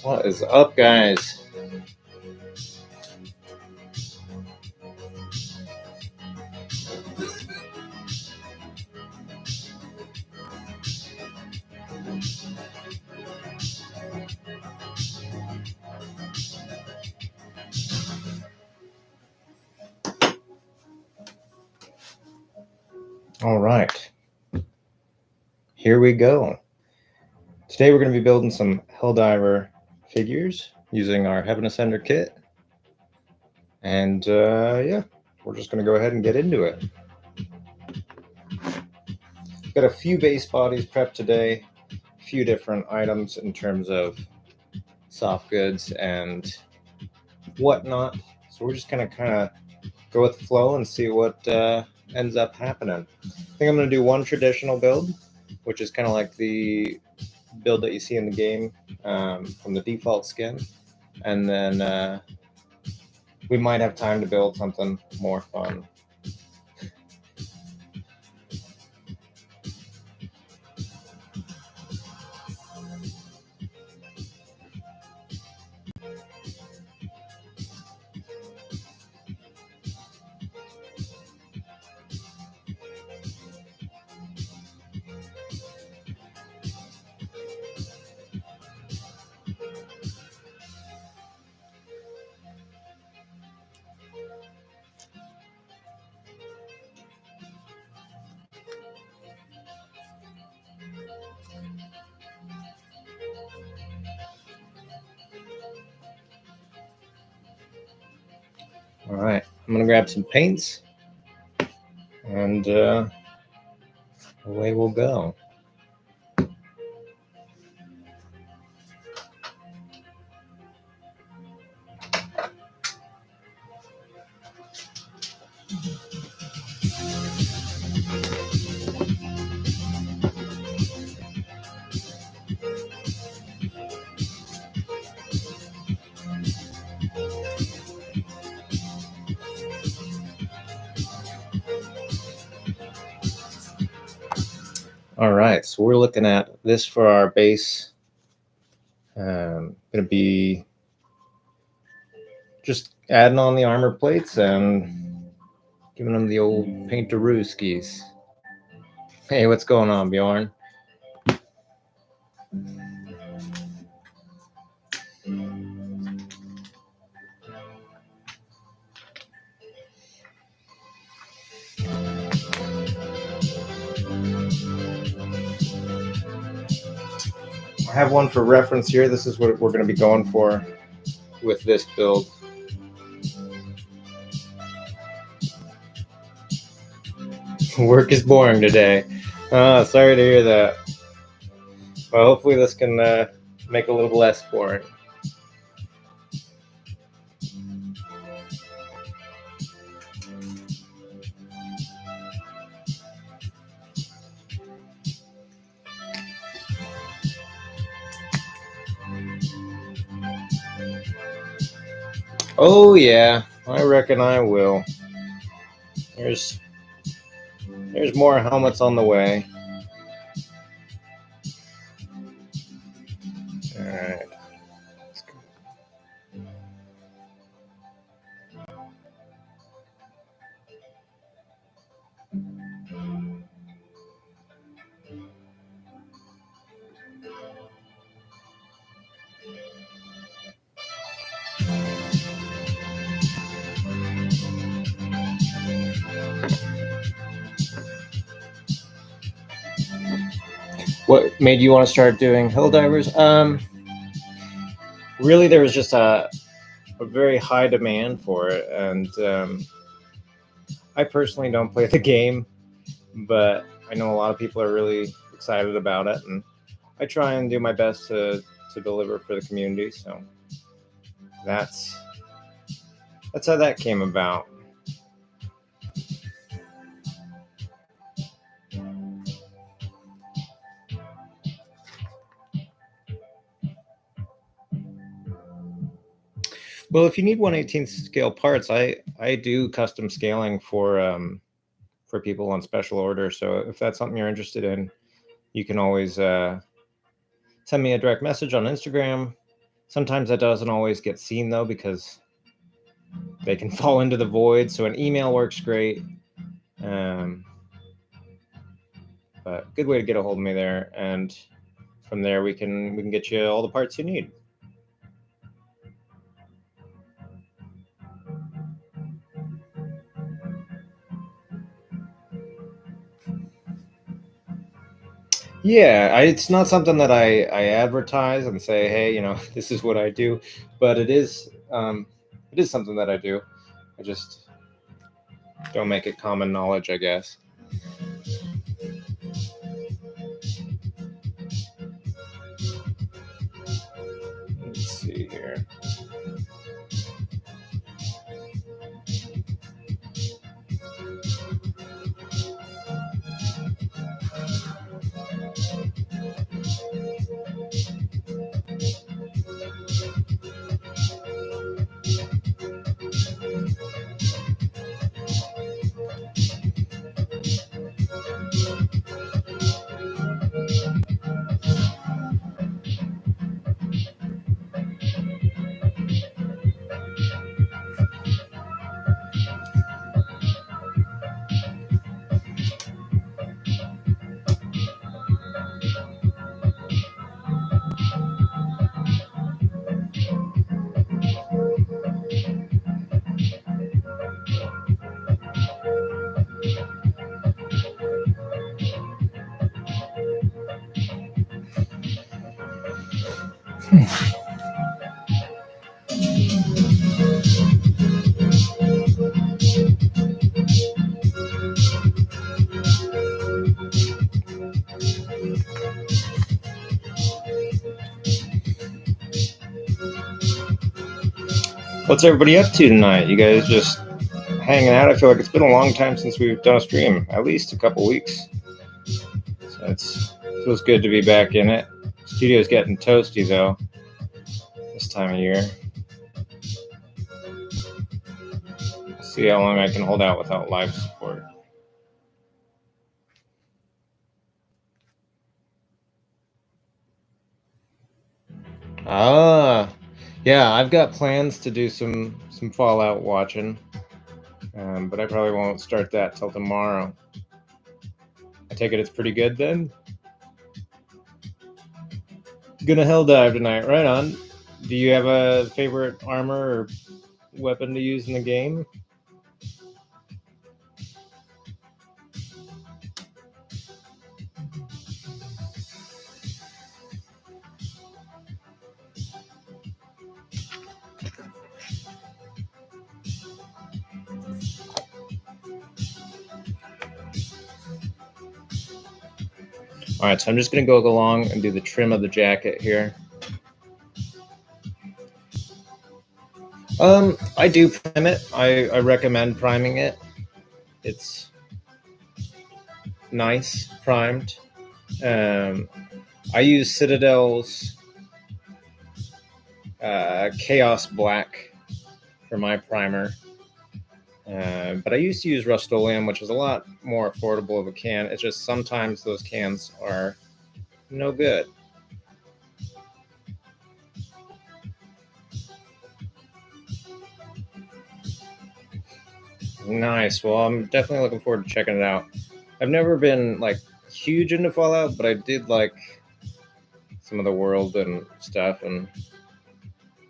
What is up, guys? All right, here we go. Today we're going to be building some Helldiver figures using our Heaven Ascender kit. And yeah, we're just going to go ahead and get into it. Got a few base bodies prepped today, a few different items in terms of soft goods and whatnot. So we're just going to kind of go with the flow and see what ends up happening. I think I'm going to do one traditional build, which is kind of like the build that you see in the game from the default skin. And then we might have time to build something more fun. All right, I'm gonna grab some paints and away we'll go. All right, so we're looking at this for our base. Gonna be just adding on the armor plates and giving them the old paint-a-rooskies. Hey, what's going on, Bjorn? I have one for reference here. This is what we're going to be going for with this build. Work is boring today. Sorry to hear that. Well, hopefully this can make it a little less boring. Oh yeah, I reckon I will. There's more helmets on the way. All right. What made you want to start doing Helldivers? Really, there was just a very high demand for it, and I personally don't play the game, but I know a lot of people are really excited about it, and I try and do my best to deliver for the community. So that's how that came about. Well, if you need 1/18 scale parts, I do custom scaling for people on special order. So if that's something you're interested in, you can always send me a direct message on Instagram, Sometimes that doesn't always get seen though, because they can fall into the void. So an email works great. But good way to get a hold of me there, and from there we can get you all the parts you need. Yeah, it's not something that I advertise and say, hey, this is what I do, but it is something that I do. I just don't make it common knowledge, I guess. Let's see here. What's everybody up to tonight? You guys just hanging out? I feel like it's been a long time since we've done a stream, at least a couple weeks. So it feels good to be back in it. Studio's getting toasty though this time of year. See how long I can hold out without live support. Yeah, I've got plans to do some Fallout watching, but I probably won't start that till tomorrow. I take it it's pretty good then? Gonna Helldive tonight, right on. Do you have a favorite armor or weapon to use in the game? All right, so I'm just gonna go along and do the trim of the jacket here. I do prime it. I recommend priming it. It's nice primed. I use Citadel's Chaos Black for my primer. But I used to use Rust-Oleum, which is a lot more affordable of a can. It's just sometimes those cans are no good. Nice. Well, I'm definitely looking forward to checking it out. I've never been like huge into Fallout, but I did like some of the world and stuff, and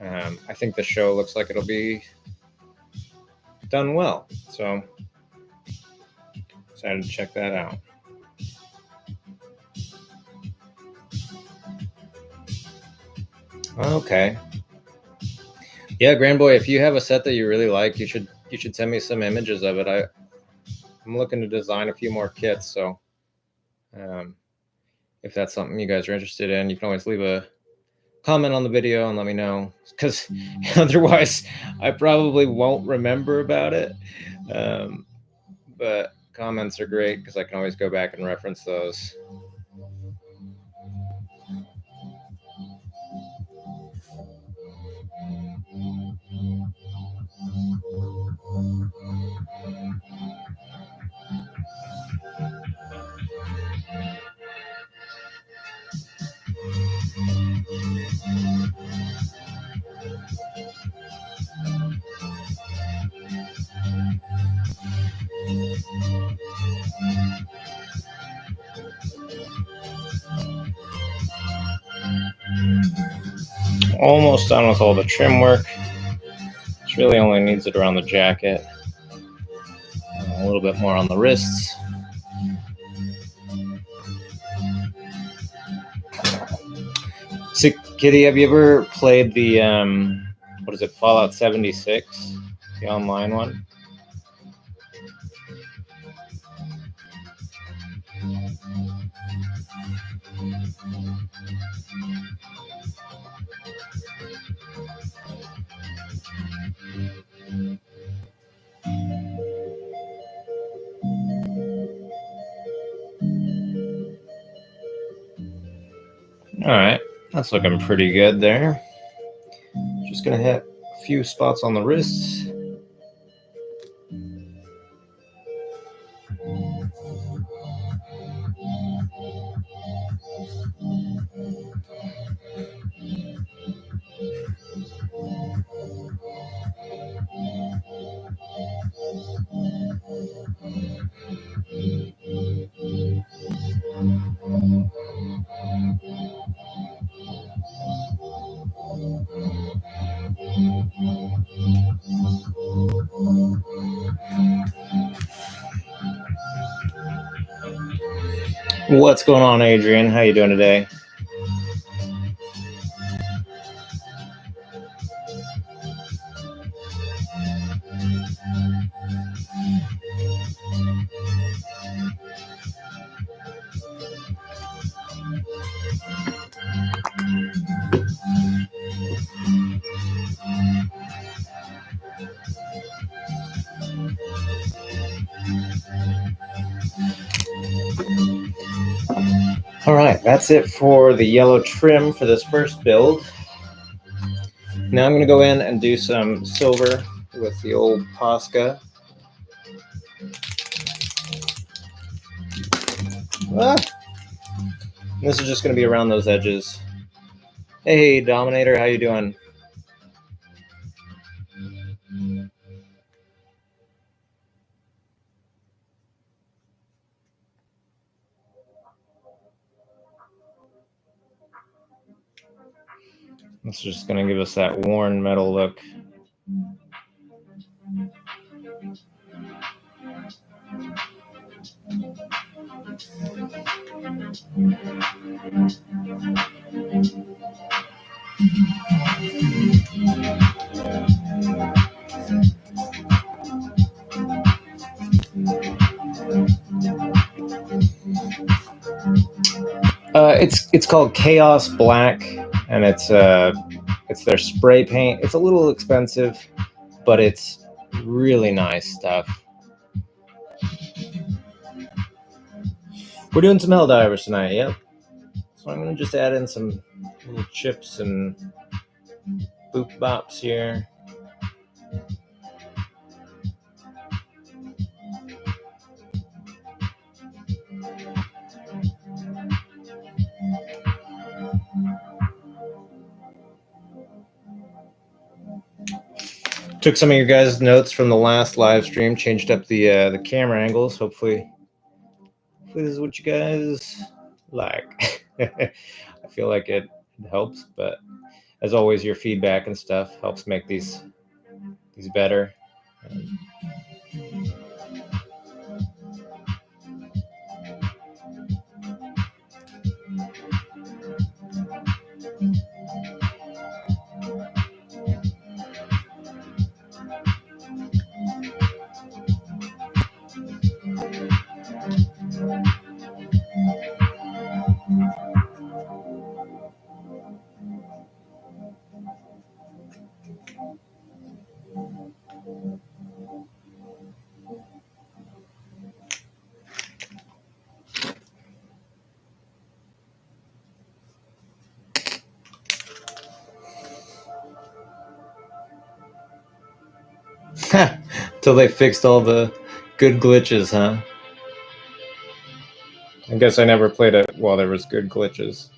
I think the show looks like it'll be done well. So excited to check that out. Okay. Yeah, Grand Boy, if you have a set that you really like, you should send me some images of it. I'm looking to design a few more kits, so if that's something you guys are interested in, you can always leave a comment on the video and let me know, because otherwise I probably won't remember about it. But comments are great because I can always go back and reference those. almost done with all the trim work. This really only needs it around the jacket. A little bit more on the wrists. So, Kitty, have you ever played the, what is it, Fallout 76? The online one? All right, that's looking pretty good there. Just gonna hit a few spots on the wrists. What's going on, Adrian? How you doing today? All right, that's it for the yellow trim for this first build. Now I'm going to go in and do some silver with the old Posca. This is just going to be around those edges. Hey, Dominator, how you doing? This is just going to give us that worn metal look. It's called Chaos Black, and it's their spray paint. It's a little expensive, but it's really nice stuff. We're doing some Helldivers tonight, yep. So I'm gonna just add in some little chips and boop bops here. Took some of your guys' notes from the last live stream, changed up the camera angles. Hopefully this is what you guys like. I feel like it helps, but as always, your feedback and stuff helps make these better. Till they fixed all the good glitches, huh? I guess I never played it while there was good glitches.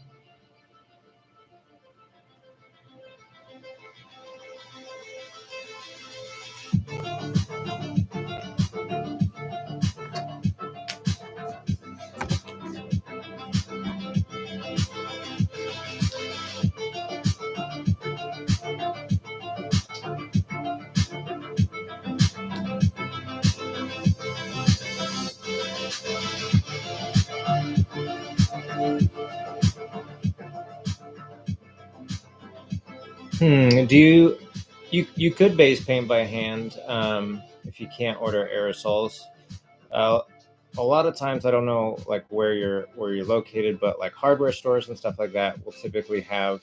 Do you could base paint by hand if you can't order aerosols. Uh, a lot of times, I don't know like where you're located, but like hardware stores and stuff like that will typically have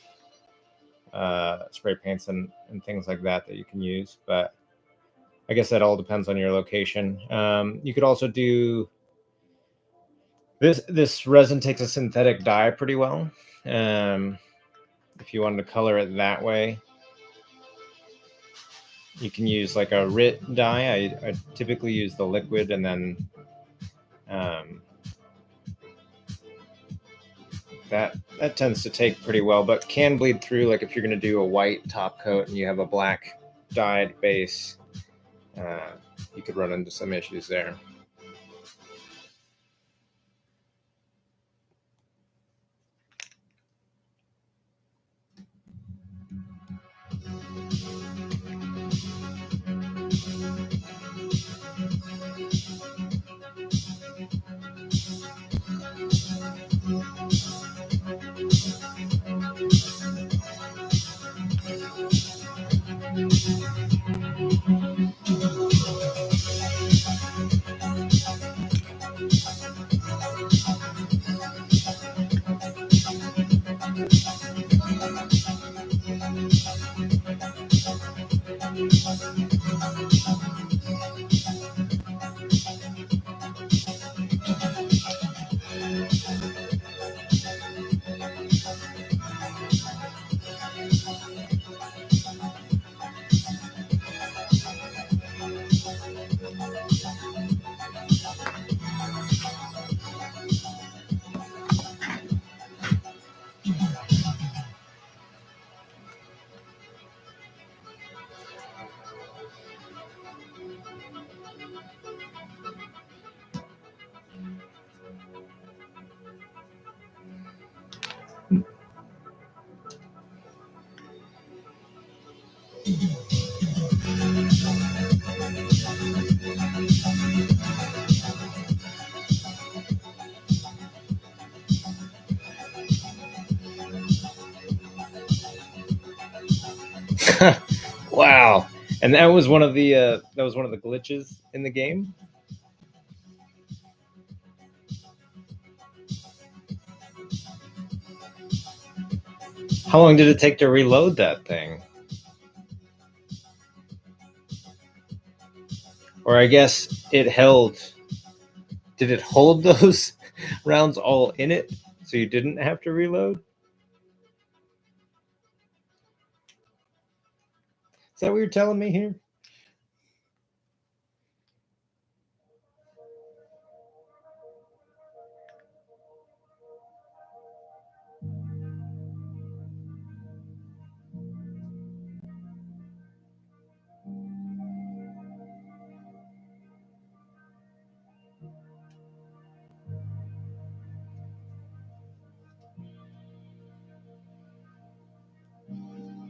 spray paints and things like that you can use. But I guess that all depends on your location. You could also do this resin takes a synthetic dye pretty well. Um, if you wanted to color it that way, you can use like a RIT dye. I typically use the liquid, and then um, that tends to take pretty well, but can bleed through. Like if you're going to do a white top coat and you have a black dyed base, uh, you could run into some issues there. Wow. And that was one of the glitches in the game. How long did it take to reload that thing? Or I guess it held. Did it hold those rounds all in it so you didn't have to reload? Is that what you're telling me here?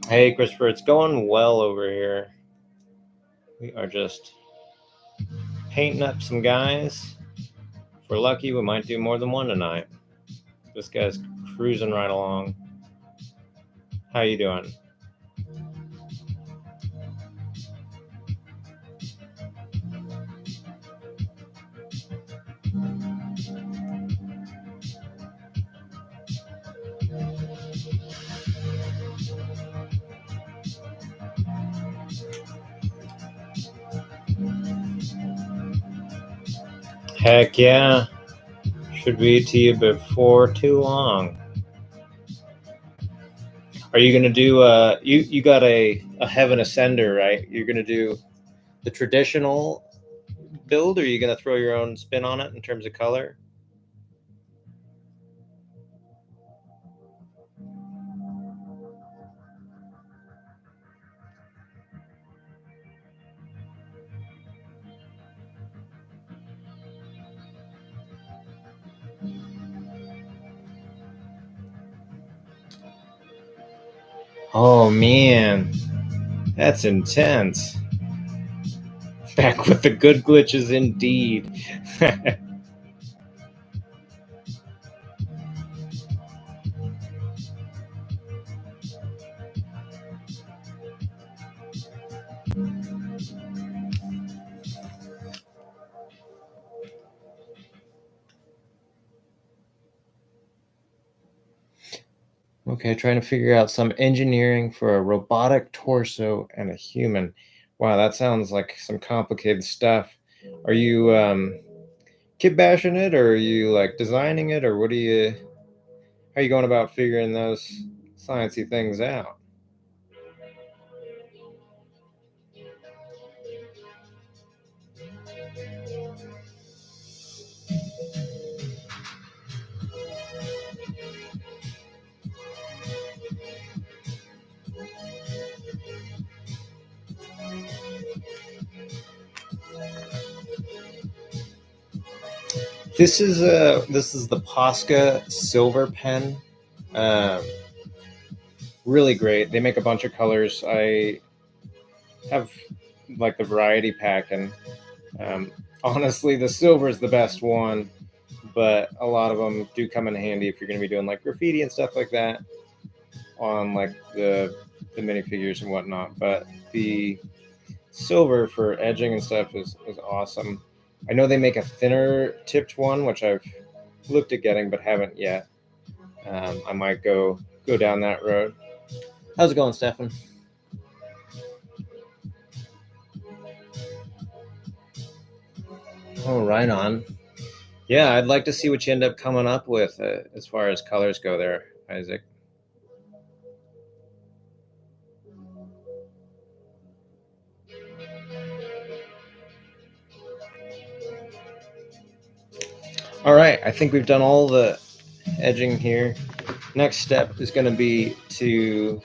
Hey, Christopher, it's going well over here. We are just painting up some guys. If we're lucky, we might do more than one tonight. This guy's cruising right along. How you doing? Heck yeah. Should be to you before too long. Are you gonna do you got a Heaven Ascender, right? You're gonna do the traditional build, or are you gonna throw your own spin on it in terms of color? Oh man, that's intense. Back with the good glitches indeed. Okay, trying to figure out some engineering for a robotic torso and a human. Wow, that sounds like some complicated stuff. Are you kit bashing it, or are you like designing it, or what are you? How are you going about figuring those sciencey things out? This is the Posca silver pen. Um, really great. They make a bunch of colors. I have like the variety pack, and um, honestly, the silver is the best one. But a lot of them do come in handy if you're going to be doing like graffiti and stuff like that on like the minifigures and whatnot. But the silver for edging and stuff is awesome. I know they make a thinner tipped one, which I've looked at getting but haven't yet. I might go down that road. How's it going, Stefan? Oh, right on. Yeah, I'd like to see what you end up coming up with as far as colors go there, Isaac. All right, I think we've done all the edging here. Next step is going to be to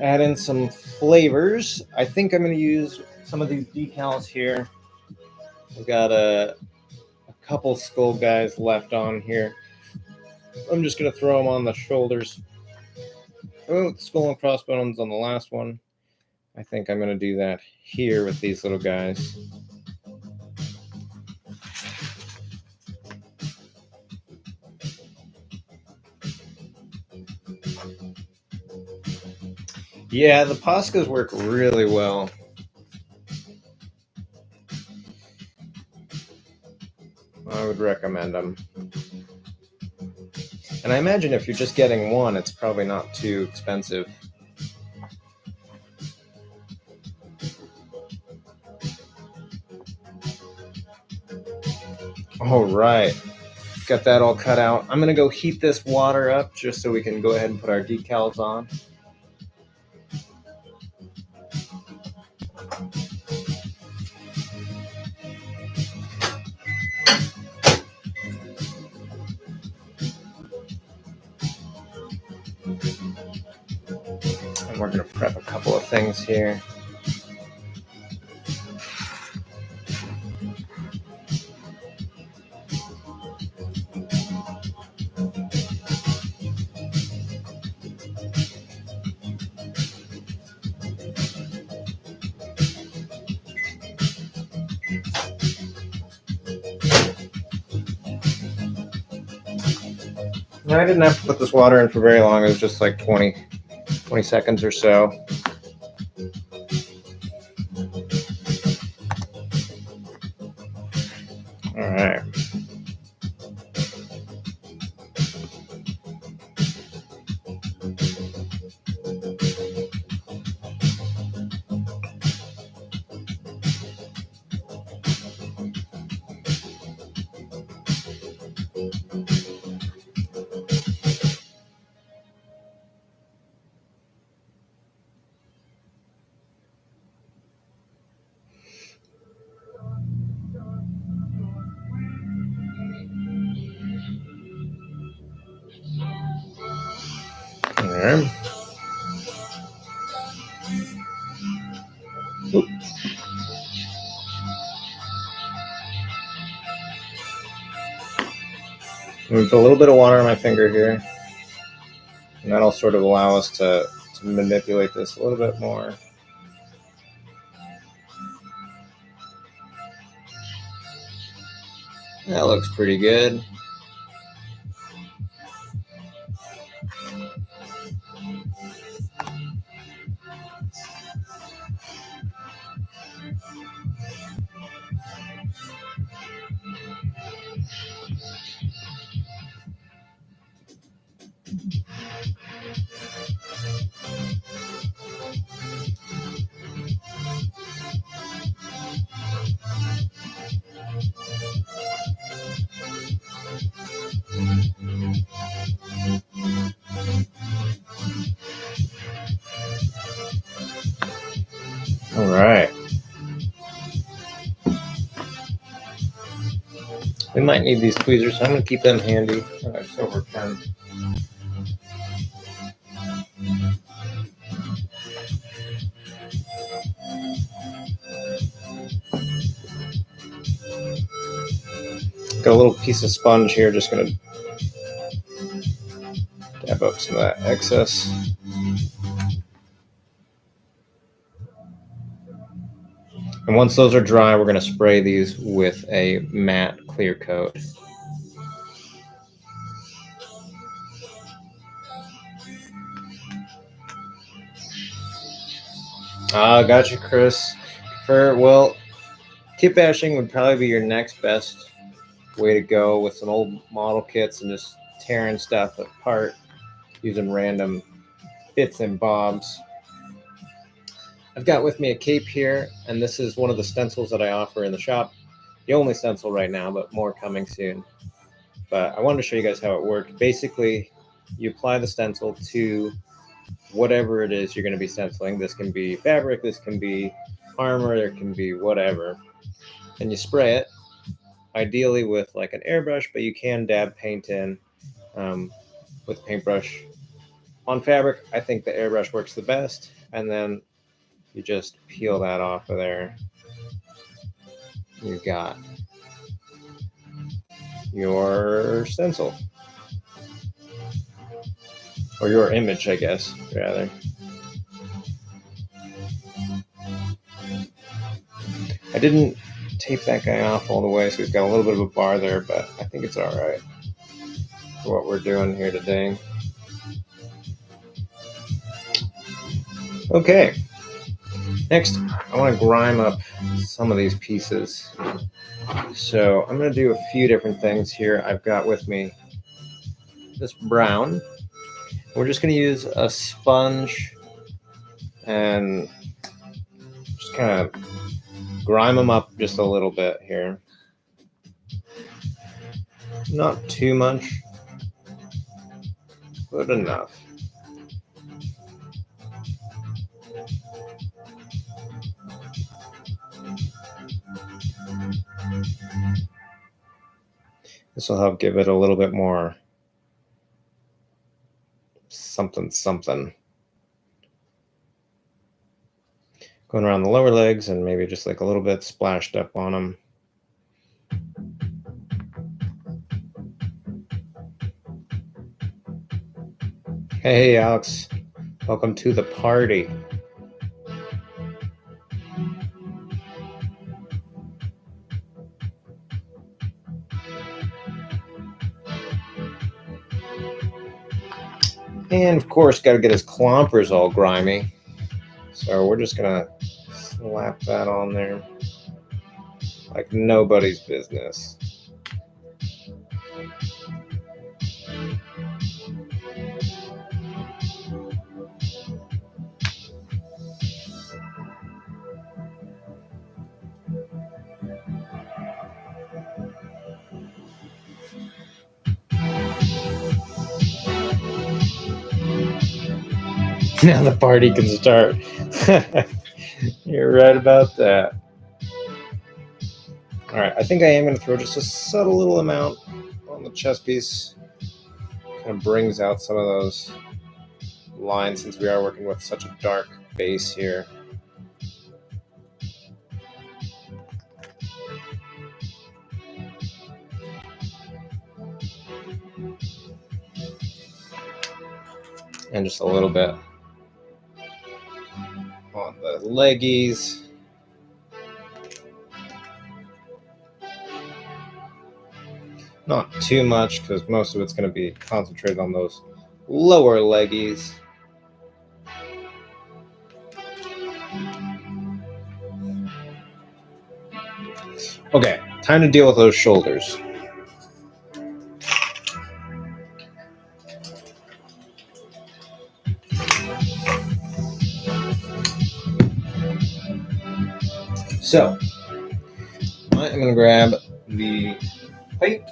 add in some flavors. I think I'm going to use some of these decals here. I've got a couple skull guys left on here. I'm just going to throw them on the shoulders. Oh, skull and crossbones on the last one. I think I'm going to do that here with these little guys. Yeah, the Poscas work really well. I would recommend them. And I imagine if you're just getting one, it's probably not too expensive. All right. Got that all cut out. I'm going to go heat this water up just so we can go ahead and put our decals on. And we're going to prep a couple of things here. Now, I didn't have to put this water in for very long. It was just like 20 seconds or so. All right. All right. Oop. I'm going to put a little bit of water on my finger here. And that'll sort of allow us to manipulate this a little bit more. That looks pretty good. All right. We might need these tweezers, so I'm going to keep them handy. Silver pen. Got a little piece of sponge here, just going to dab up some of that excess. And once those are dry, we're going to spray these with a matte clear coat. Gotcha, Chris. Well, kit bashing would probably be your next best way to go with some old model kits and just tearing stuff apart using random bits and bobs. I've got with me a cape here, and this is one of the stencils that I offer in the shop. The only stencil right now, but more coming soon. But I wanted to show you guys how it worked. Basically, you apply the stencil to whatever it is you're going to be stenciling. This can be fabric, this can be armor, there can be whatever. And you spray it, ideally with like an airbrush, but you can dab paint in with a paintbrush. On fabric, I think the airbrush works the best, and then you just peel that off of there. You've got your stencil, or your image, I guess, rather. I didn't tape that guy off all the way, so he's got a little bit of a bar there, but I think it's all right for what we're doing here today. Okay, next I want to grime up some of these pieces. So I'm going to do a few different things here. I've got with me this brown. We're just going to use a sponge and just kind of grime them up just a little bit here. Not too much, but enough. This will help give it a little bit more something something. Going around the lower legs and maybe just like a little bit splashed up on them. Hey Alex, welcome to the party. And of course, got to get his clompers all grimy. So we're just gonna slap that on there like nobody's business. Now the party can start. You're right about that. All right, I think I am going to throw just a subtle little amount on the chest piece. Kind of brings out some of those lines since we are working with such a dark base here. And just a little bit on the leggies. Not too much, because most of it's going to be concentrated on those lower leggies. Okay, time to deal with those shoulders. So I'm going to grab the paint.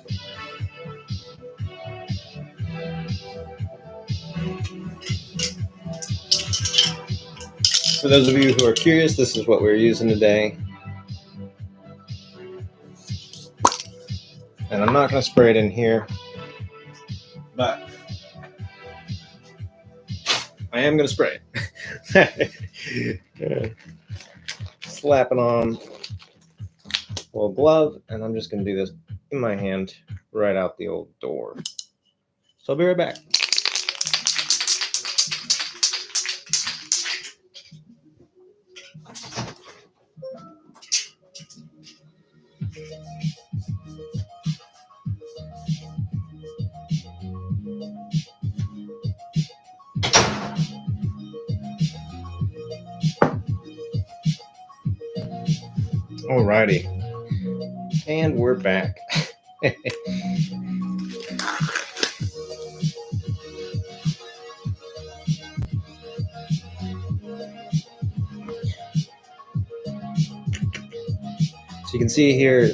For those of you who are curious, this is what we're using today. And I'm not going to spray it in here, but I am going to spray it. Slap it on a little glove, and I'm just going to do this in my hand right out the old door. So I'll be right back. Alrighty, and we're back. So you can see here,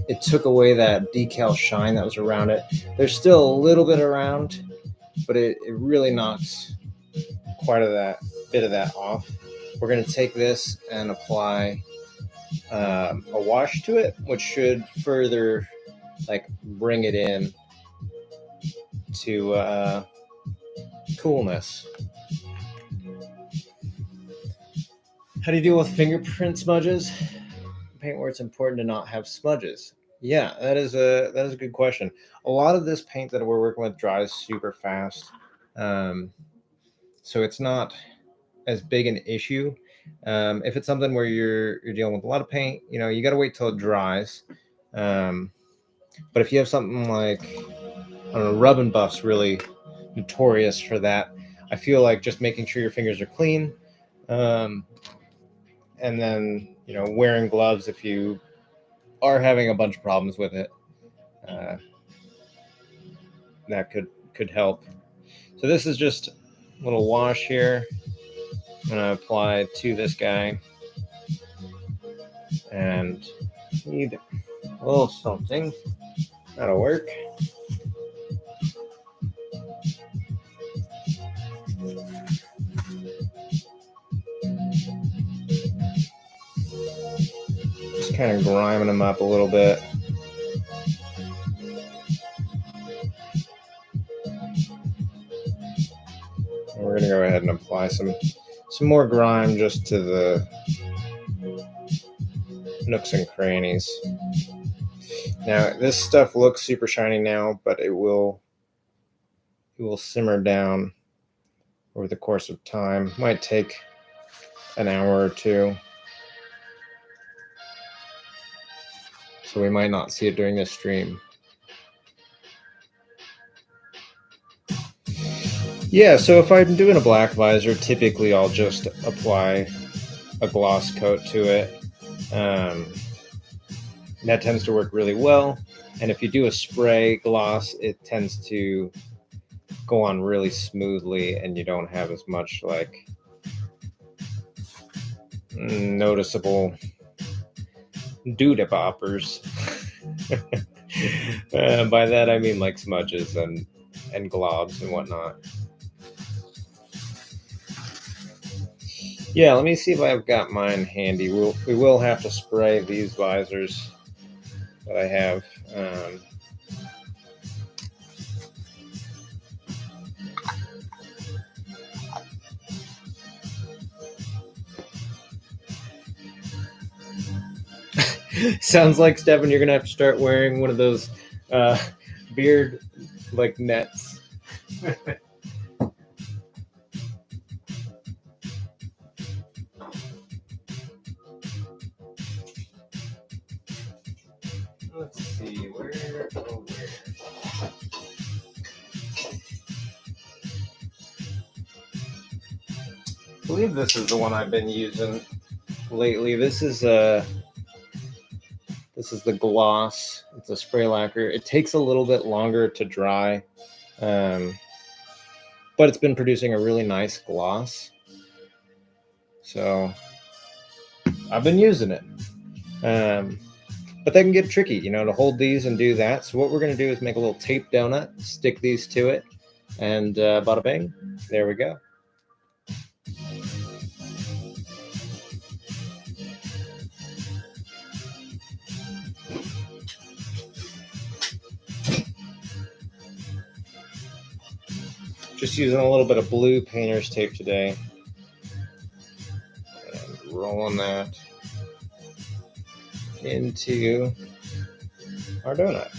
it took away that decal shine that was around it. There's still a little bit around, but it really knocks quite a bit of that off. We're going to take this and apply a wash to it, which should further bring it in to coolness. How do you deal with fingerprint smudges? Paint where it's important to not have smudges. Yeah, that is a good question. A lot of this paint that we're working with dries super fast, so it's not as big an issue. If it's something where you're dealing with a lot of paint, you got to wait till it dries. But if you have something like, I don't know, Rub and Buff's really notorious for that. I feel like just making sure your fingers are clean, and then wearing gloves if you are having a bunch of problems with it, that could help. So this is just a little wash here. I'm gonna apply to this guy, and need a little something. That'll work. Just kind of griming them up a little bit. And we're gonna go ahead and apply some more grime just to the nooks and crannies. Now this stuff looks super shiny now, but it will simmer down over the course of time. Might take an hour or two, so we might not see it during this stream. Yeah, so if I'm doing a black visor, typically I'll just apply a gloss coat to it. That tends to work really well. And if you do a spray gloss, it tends to go on really smoothly, and you don't have as much noticeable doodle boppers. By that I mean like smudges and globs and whatnot. Yeah, let me see if I've got mine handy. We will have to spray these visors that I have. Sounds like, Stefan, you're gonna have to start wearing one of those beard nets. Let's see, where? I believe this is the one I've been using lately. This is the gloss. It's a spray lacquer. It takes a little bit longer to dry, but it's been producing a really nice gloss. So I've been using it. But they can get tricky, to hold these and do that. So what we're going to do is make a little tape donut, stick these to it, and bada bing, there we go. Just using a little bit of blue painter's tape today. And rolling that into our donut.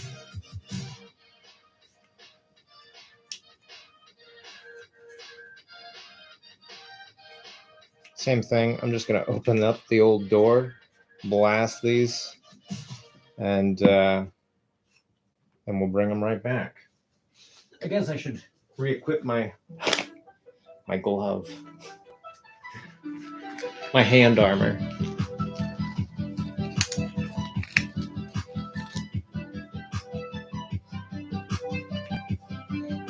Same thing, I'm just going to open up the old door, blast these, and we'll bring them right back. I guess I should re-equip my glove, my hand armor.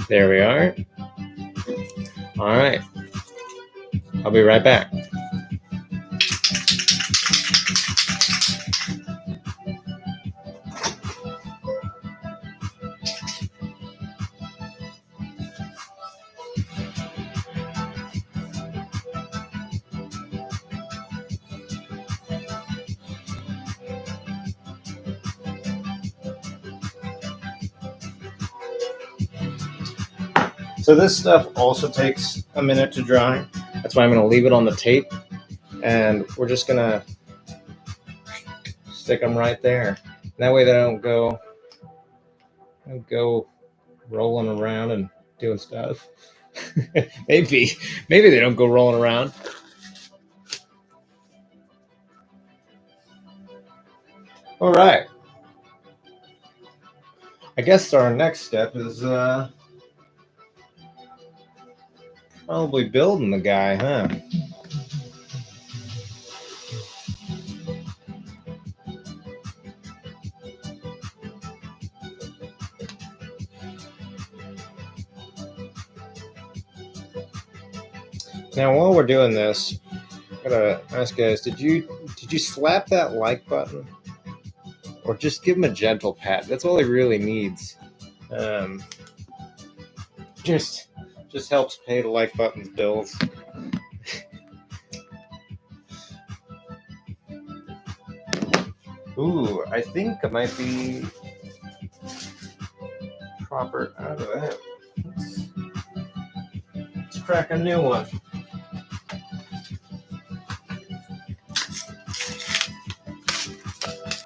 There we are. All right, I'll be right back. So this stuff also takes a minute to dry. That's why I'm going to leave it on the tape, and we're just going to stick them right there. That way they don't go rolling around and doing stuff. maybe they don't go rolling around. All right. I guess our next step is probably building the guy, huh? Now, while we're doing this, I gotta ask guys: did you slap that like button, or just give him a gentle pat? That's all he really needs. Just helps pay the like button's bills. Ooh, I think it might be proper out of that. Let's crack a new one.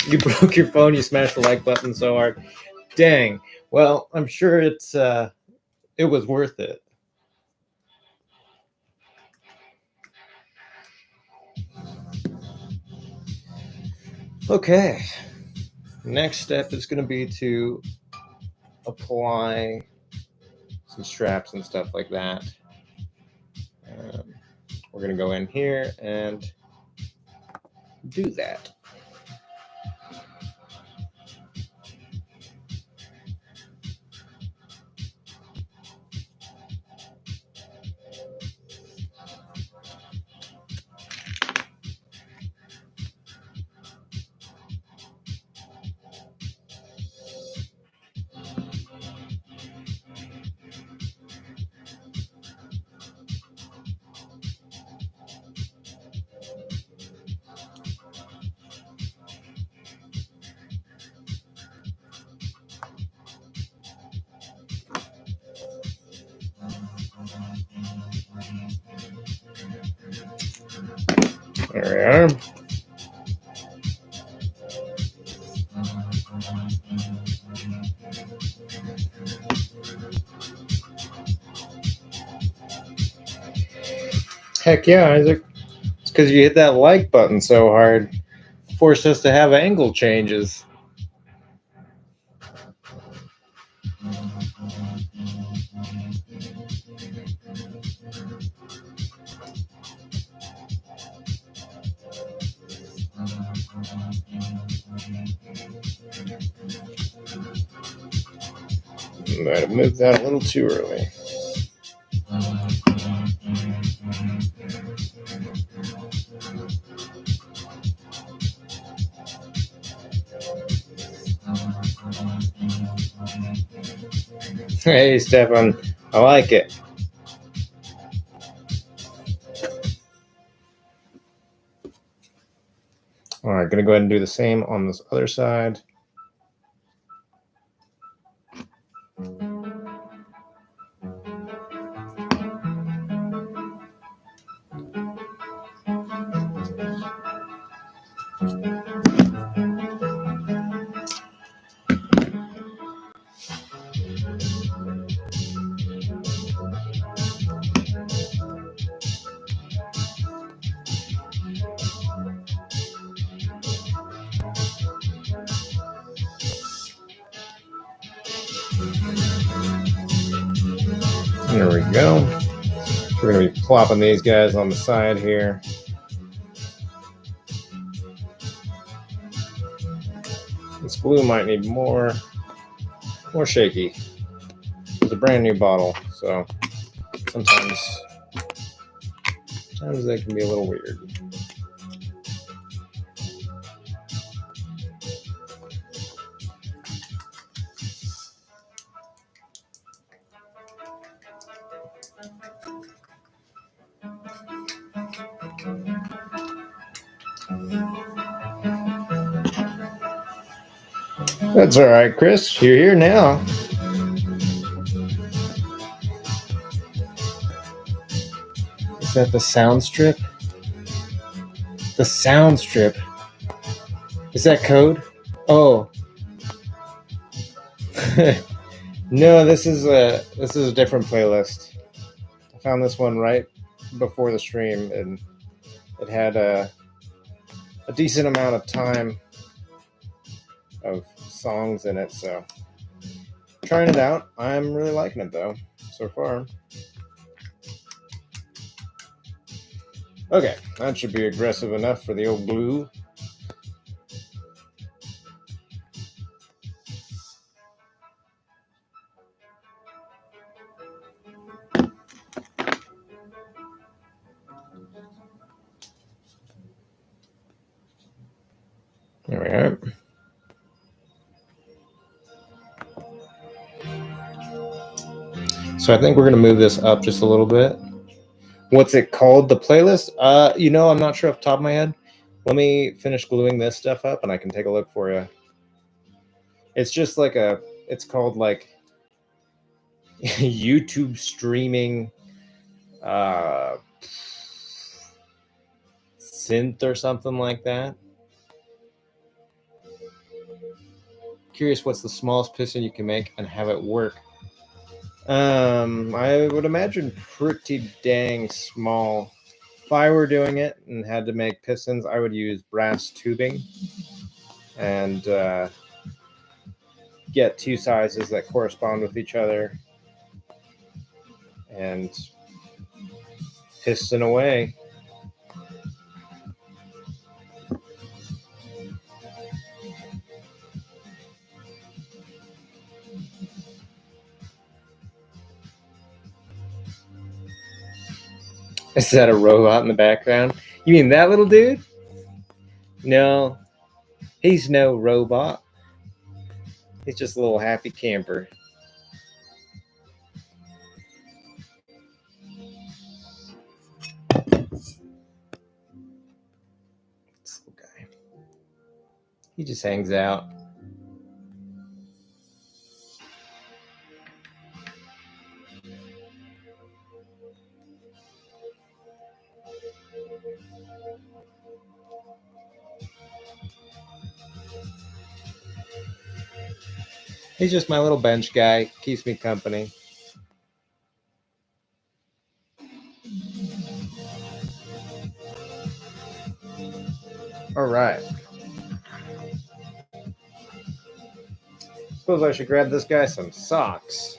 You broke your phone, you smashed the like button so hard. Dang. Well, I'm sure it was worth it. Okay. Next step is going to be to apply some straps and stuff like that. We're going to go in here and do that. There we are. Heck yeah, Isaac. It's because you hit that like button so hard. Forced us to have angle changes. Might have moved that a little too early. Hey, Stefan. I like it. All right, gonna go ahead and do the same on this other side. There we go. We're going to be plopping these guys on the side here. This glue might need more shaky. It's a brand new bottle, so sometimes they can be a little weird. That's all right, Chris. You're here now. Is that the sound strip? The sound strip. Is that code? Oh. No, this is a different playlist. I found this one right before the stream, and it had a decent amount of time of songs in it, so trying it out. I'm really liking it though so far. Okay, that should be aggressive enough for the old glue. There we are. So I think we're going to move this up just a little bit. What's it called? The playlist? I'm not sure off the top of my head. Let me finish gluing this stuff up and I can take a look for you. It's just like it's called like YouTube streaming synth or something like that. Curious what's the smallest piston you can make and have it work. I would imagine pretty dang small. If I were doing it and had to make pistons, I would use brass tubing and get two sizes that correspond with each other and piston away. Is that a robot in the background? You mean that little dude? No, he's no robot. He's just a little happy camper. This little guy. He just hangs out. He's just my little bench guy. Keeps me company. All right. Suppose I should grab this guy some socks.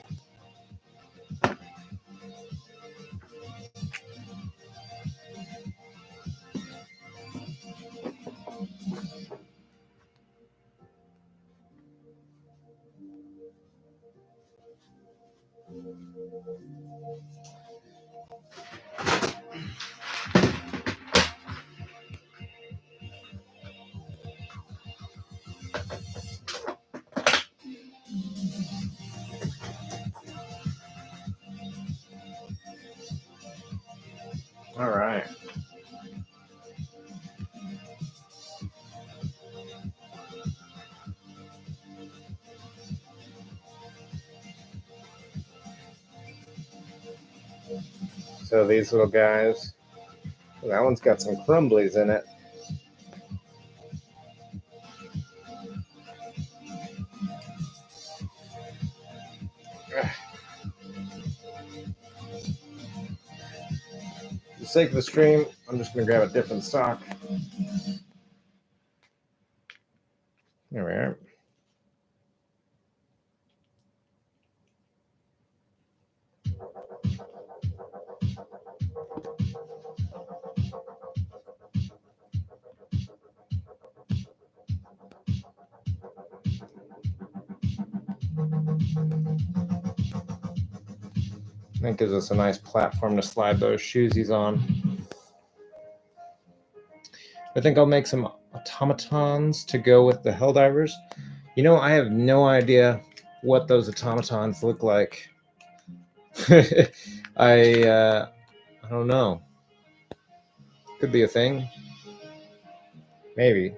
All right. So these little guys, that one's got some crumblies in it. For the sake of the stream, I'm just going to grab a different sock. There we are. That gives us a nice platform to slide those shoesies on. I think I'll make some automatons to go with the Helldivers. You know, I have no idea what those automatons look like. I don't know. Could be a thing. Maybe.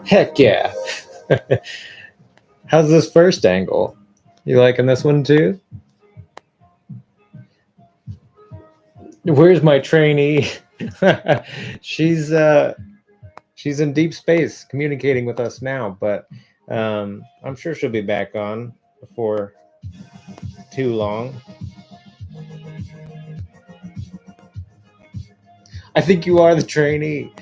Heck yeah. How's this first angle? You liking this one too? Where's my trainee? she's in deep space communicating with us now, but I'm sure she'll be back on before too long. I think you are the trainee.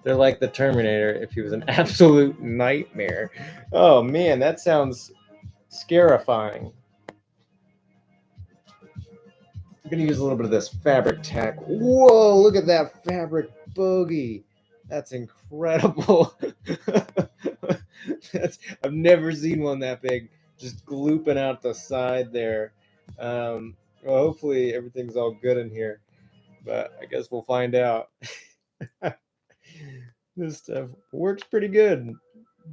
They're like the Terminator if he was an absolute nightmare. Oh man, that sounds scarifying. I'm gonna use a little bit of this fabric tack. Whoa, look at that fabric bogey. That's incredible. I've never seen one that big, just glooping out the side there. Well, hopefully everything's all good in here, but I guess we'll find out. This stuff works pretty good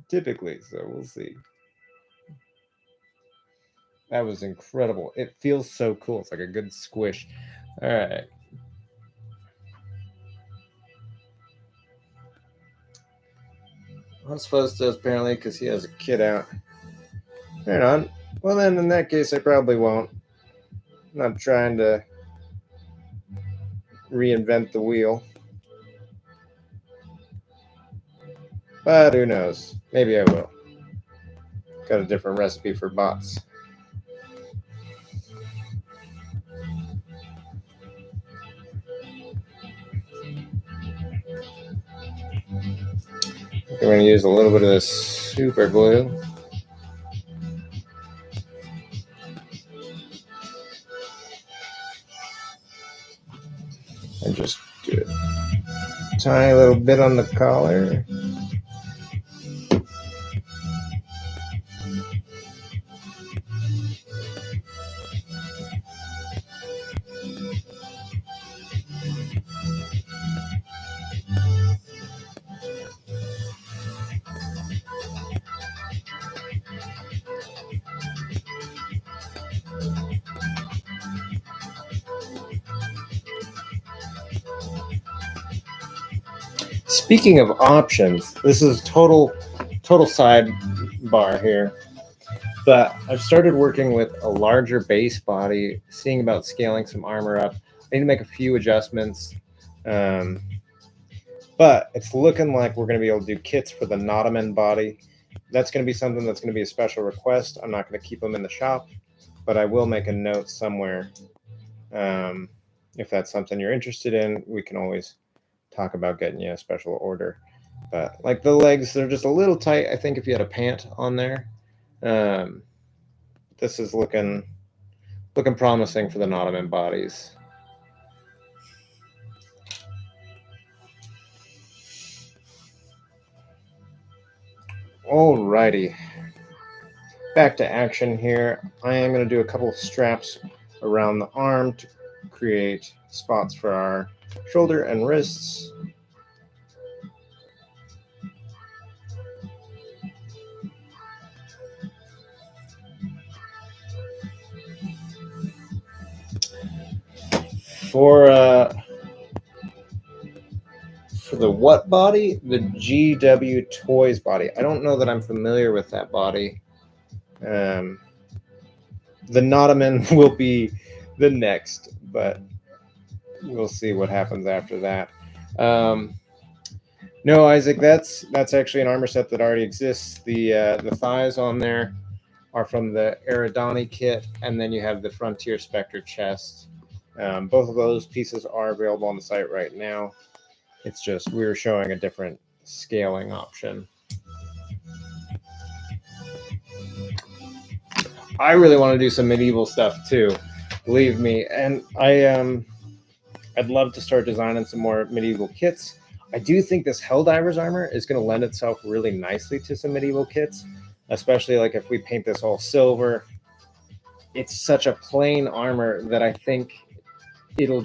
typically, so we'll see. That was incredible. It feels so cool. It's like a good squish. All right. Huntsfuzz does apparently because he has a kid out. Right on. Well, then in that case, I probably won't. I'm not trying to reinvent the wheel. But who knows? Maybe I will. Got a different recipe for bots. I'm going to use a little bit of this super glue. And just do a tiny little bit on the collar. Speaking of options, this is total sidebar here. But I've started working with a larger base body, seeing about scaling some armor up. I need to make a few adjustments. But it's looking like we're going to be able to do kits for the Notaman body. That's going to be something that's going to be a special request. I'm not going to keep them in the shop, but I will make a note somewhere. If that's something you're interested in, we can always talk about getting you a special order. But like the legs, they're just a little tight. I think if you had a pant on there, this is looking promising for the Ottoman bodies. Alrighty, back to action here. I am going to do a couple of straps around the arm to create spots for our shoulder and wrists. For the what body? The GW Toys body. I don't know that I'm familiar with that body. The Ottoman will be the next, but we'll see what happens after that. No, Isaac, that's actually an armor set that already exists. The thighs on there are from the Eridani kit, and then you have the Frontier Spectre chest. Both of those pieces are available on the site right now. It's just we were showing a different scaling option. I really want to do some medieval stuff too, believe me, and I'd love to start designing some more medieval kits. I do think this Helldivers armor is going to lend itself really nicely to some medieval kits, especially like if we paint this all silver. It's such a plain armor that I think it'll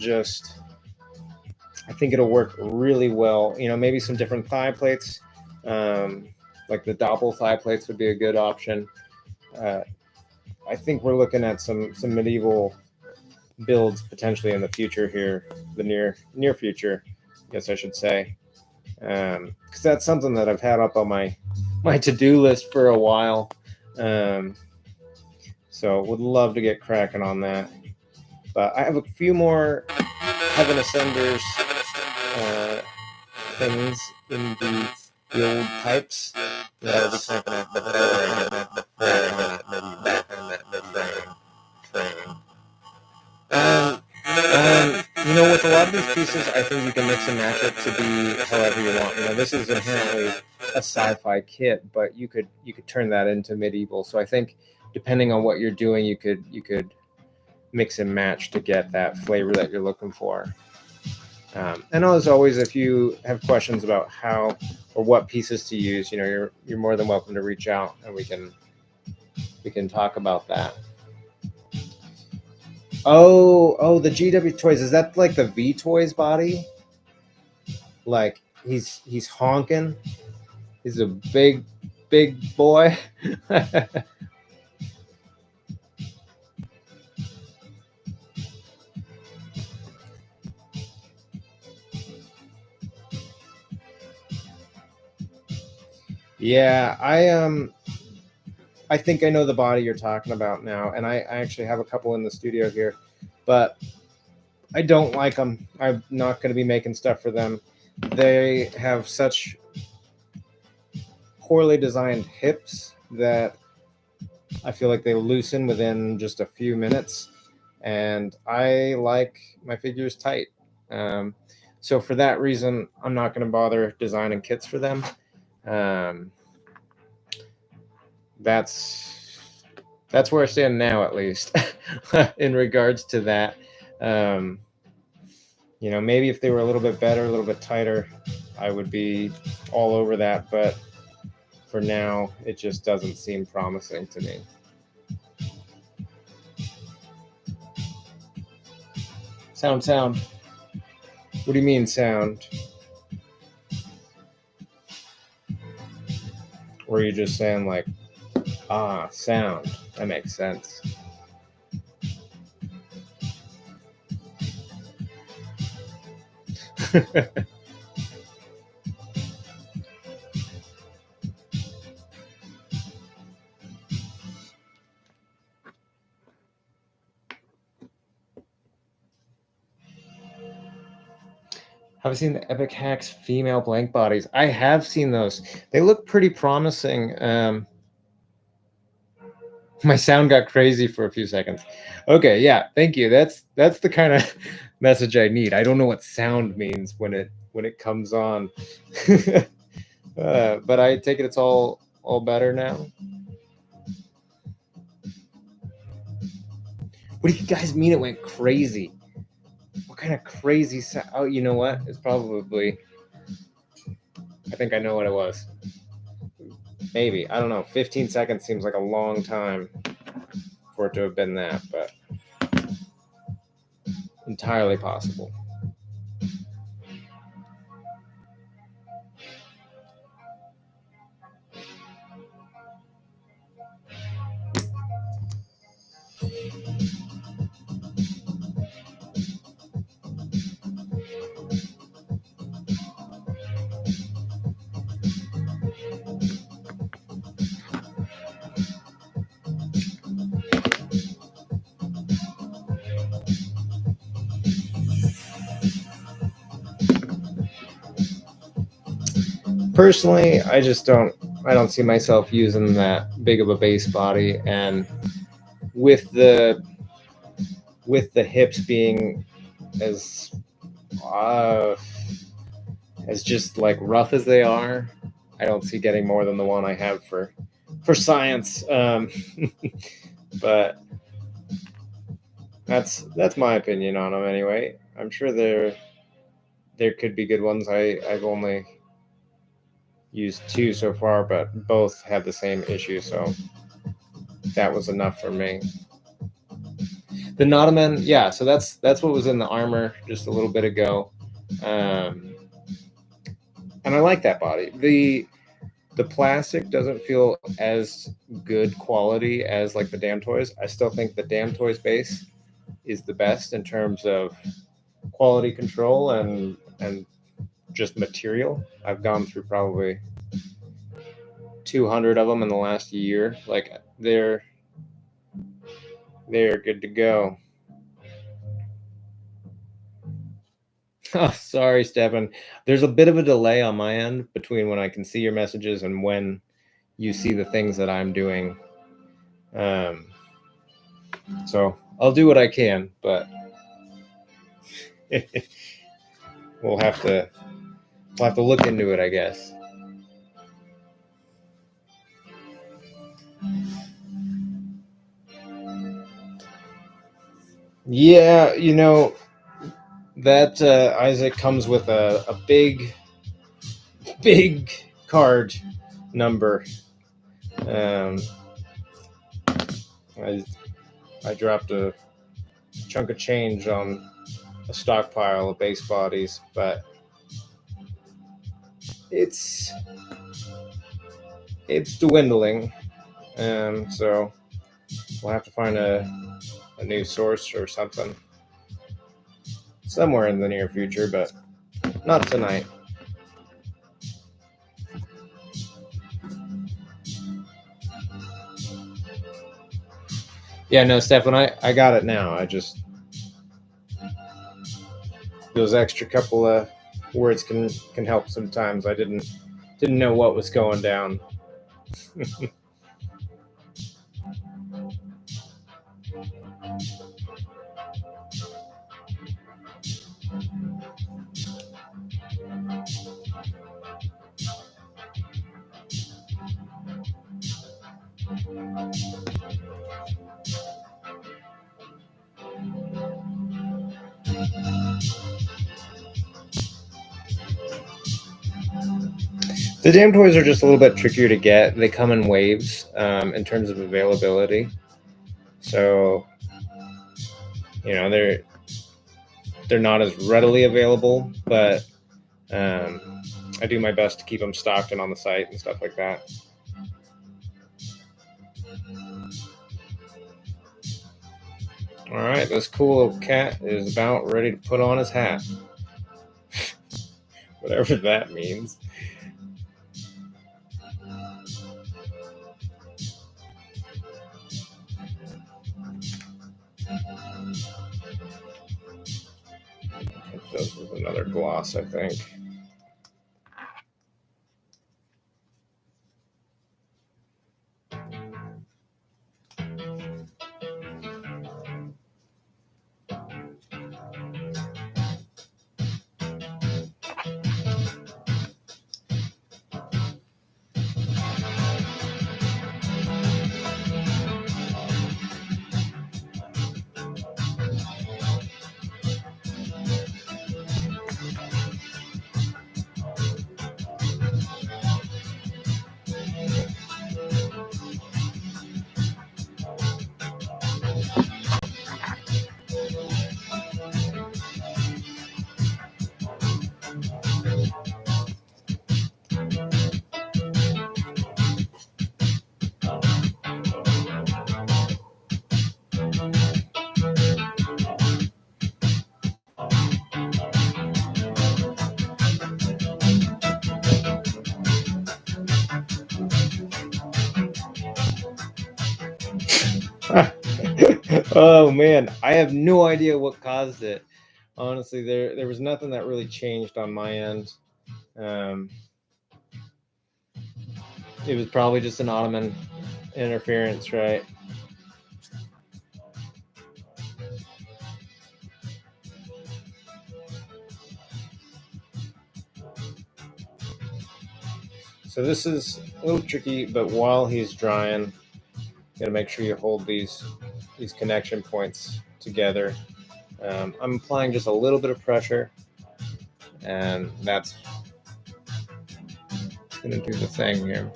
work really well. You know, maybe some different thigh plates, like the doppel thigh plates would be a good option. I think we're looking at some medieval builds potentially in the future here, the near future, I guess I should say, because that's something that I've had up on my to-do list for a while. So would love to get cracking on that. But I have a few more Heaven Ascenders things in the old pipes that I'll be talking about before I get back on that train. You know, with a lot of these pieces, I think you can mix and match it to be however you want. You know, this is inherently a sci-fi kit, but you could turn that into medieval. So I think depending on what you're doing, you could mix and match to get that flavor that you're looking for. And as always, if you have questions about how or what pieces to use, you know, you're more than welcome to reach out, and we can talk about that. Oh, the GW Toys, is that like the V Toys body? Like he's honking. He's a big boy. Yeah, I think I know the body you're talking about now, and I actually have a couple in the studio here, but I don't like them. I'm not going to be making stuff for them. They have such poorly designed hips that I feel like they loosen within just a few minutes, and I like my figures tight. So for that reason, I'm not going to bother designing kits for them. That's where I stand now, at least, in regards to that. You know, maybe if they were a little bit better, a little bit tighter, I would be all over that. But for now, it just doesn't seem promising to me. Sound. What do you mean sound? Or are you just saying like, sound? That makes sense. Have you seen the Epic Hacks female blank bodies? I have seen those. They look pretty promising. My sound got crazy for a few seconds. Okay, yeah, thank you. That's the kind of message I need. I don't know what sound means when it comes on. But I take it it's all better now. What do you guys mean it went crazy? What kind of crazy sound? Oh, you know what? It's probably. I think I know what it was. Maybe. I don't know. 15 seconds seems like a long time for it to have been that, but entirely possible. Personally, I just don't. I don't see myself using that big of a base body, and with the hips being as uh, as just like rough as they are, I don't see getting more than the one I have for science. But that's my opinion on them anyway. I'm sure there could be good ones. I've only used two so far, but both had the same issue, so that was enough for me. The Notamen, yeah. So that's what was in the armor just a little bit ago, and I like that body. The plastic doesn't feel as good quality as like the Damn Toys. I still think the Damn Toys base is the best in terms of quality control and just material. I've gone through probably 200 of them in the last year. Like they're good to go. Oh, sorry, Stefan. There's a bit of a delay on my end between when I can see your messages and when you see the things that I'm doing. Um, so I'll do what I can, but we'll have to look into it, I guess. Yeah, that Isaac comes with a big card number. Um, I I dropped a chunk of change on a stockpile of base bodies, but it's dwindling. So we'll have to find a new source or something somewhere in the near future, but not tonight. Yeah, no, Stefan, I got it now. I just those extra couple of words can help sometimes. I didn't know what was going down. The damn toys are just a little bit trickier to get. They come in waves in terms of availability. So, they're not as readily available, but I do my best to keep them stocked and on the site and stuff like that. All right, this cool little cat is about ready to put on his hat. Whatever that means. This was another gloss, I think. Oh man, I have no idea what caused it. Honestly, there was nothing that really changed on my end. It was probably just an Ottoman interference, right? So this is a little tricky, but while he's drying, you gotta make sure you hold these connection points together. I'm applying just a little bit of pressure, and that's gonna do the thing here.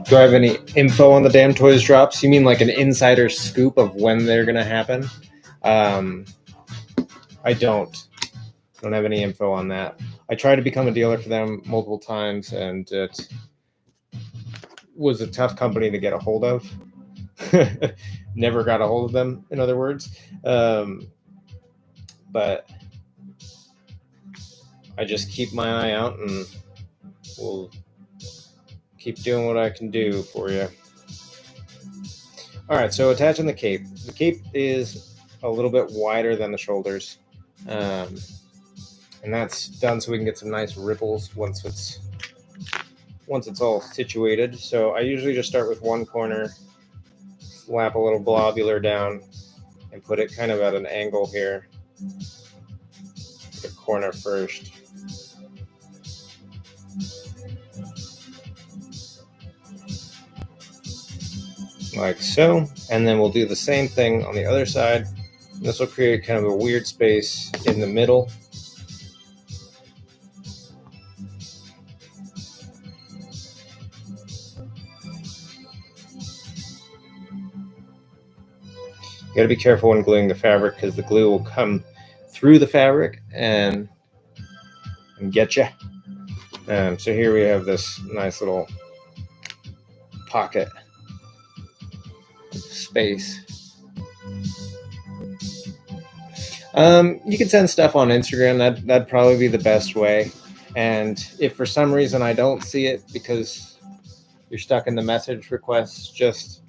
Do I have any info on the damn toys drops? You mean like an insider scoop of when they're gonna happen? Um, I don't. Don't have any info on that. I tried to become a dealer for them multiple times, and it was a tough company to get a hold of. Never got a hold of them, in other words. But I just keep my eye out, and we'll keep doing what I can do for you. All right, so attaching the cape. The cape is a little bit wider than the shoulders, and that's done so we can get some nice ripples once it's all situated. So I usually just start with one corner, slap a little globular down, and put it kind of at an angle here. The corner first. Like so, and then we'll do the same thing on the other side. This will create kind of a weird space in the middle. You got to be careful when gluing the fabric because the glue will come through the fabric and get you. So here we have this nice little pocket space. You can send stuff on Instagram. That'd probably be the best way. And if for some reason I don't see it because you're stuck in the message requests, just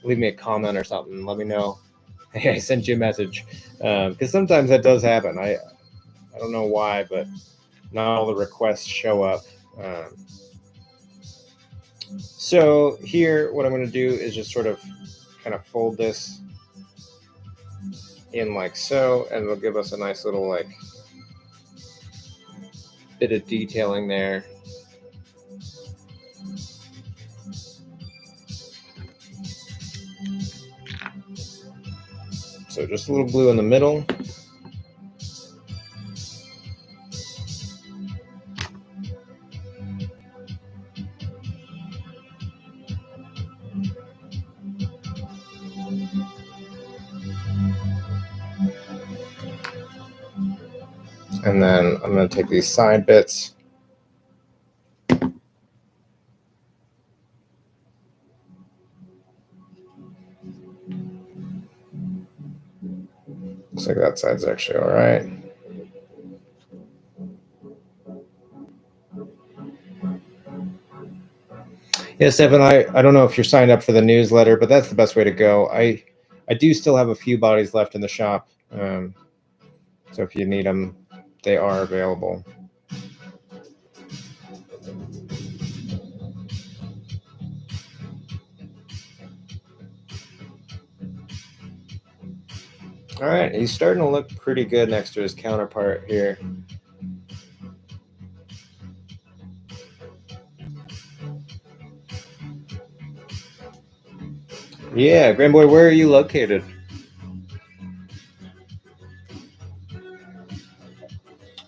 leave me a comment or something. Let me know. Hey, I sent you a message. Because sometimes that does happen. I don't know why, but not all the requests show up. So here, what I'm going to do is just sort of kind of fold this in like so, and it'll give us a nice little like bit of detailing there. So just a little glue in the middle. And then I'm going to take these side bits. Looks like that side's actually all right. Yeah, Stefan, I don't know if you're signed up for the newsletter, but that's the best way to go. I do still have a few bodies left in the shop. So if you need them, they are available. All right, he's starting to look pretty good next to his counterpart here. Yeah, Grand Boy, where are you located?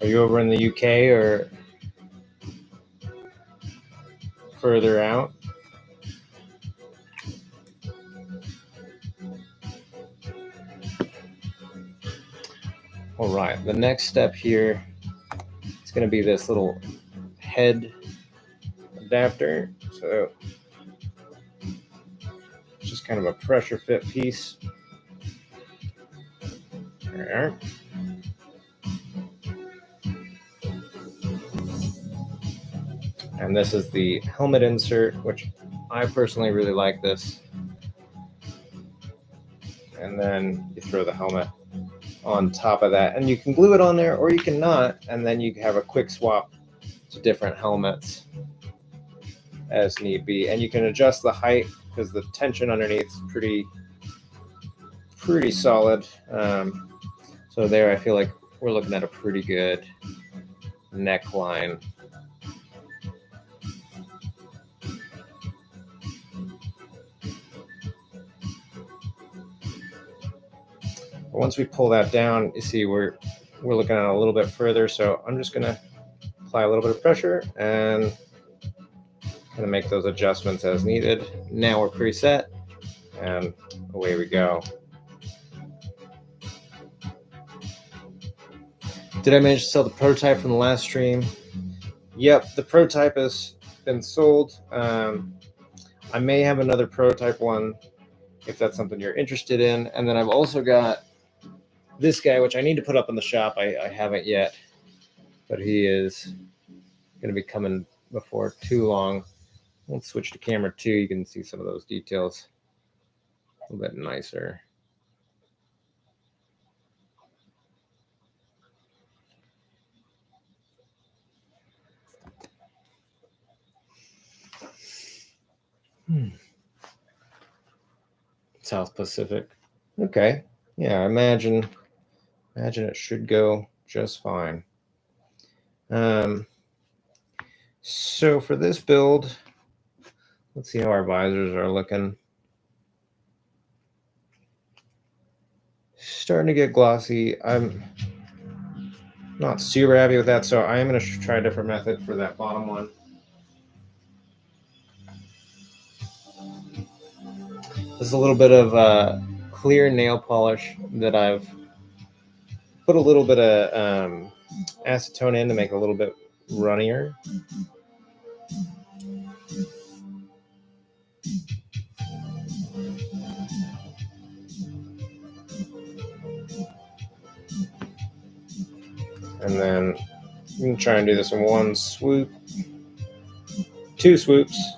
Are you over in the UK or further out? All right, the next step here is going to be this little head adapter. So just kind of a pressure fit piece. There. And this is the helmet insert, which I personally really like this. And then you throw the helmet on top of that, and you can glue it on there or you can not, and then you have a quick swap to different helmets as need be. And you can adjust the height because the tension underneath is pretty solid. So there I feel like we're looking at a pretty good neckline. Once we pull that down, you see we're looking at it a little bit further. So I'm just going to apply a little bit of pressure and kind of make those adjustments as needed. Now we're preset, and away we go. Did I manage to sell the prototype from the last stream? Yep, the prototype has been sold. I may have another prototype one if that's something you're interested in. And then I've also got this guy, which I need to put up in the shop. I haven't yet, but he is going to be coming before too long. Let's switch to camera 2. You can see some of those details a little bit nicer. South Pacific. Okay. Yeah, I imagine it should go just fine. So for this build, let's see how our visors are looking. Starting to get glossy. I'm not super happy with that, so I am going to try a different method for that bottom one. This is a little bit of clear nail polish that I've put a little bit of acetone in to make it a little bit runnier. And then I'm going to try and do this in one swoop. 2 swoops.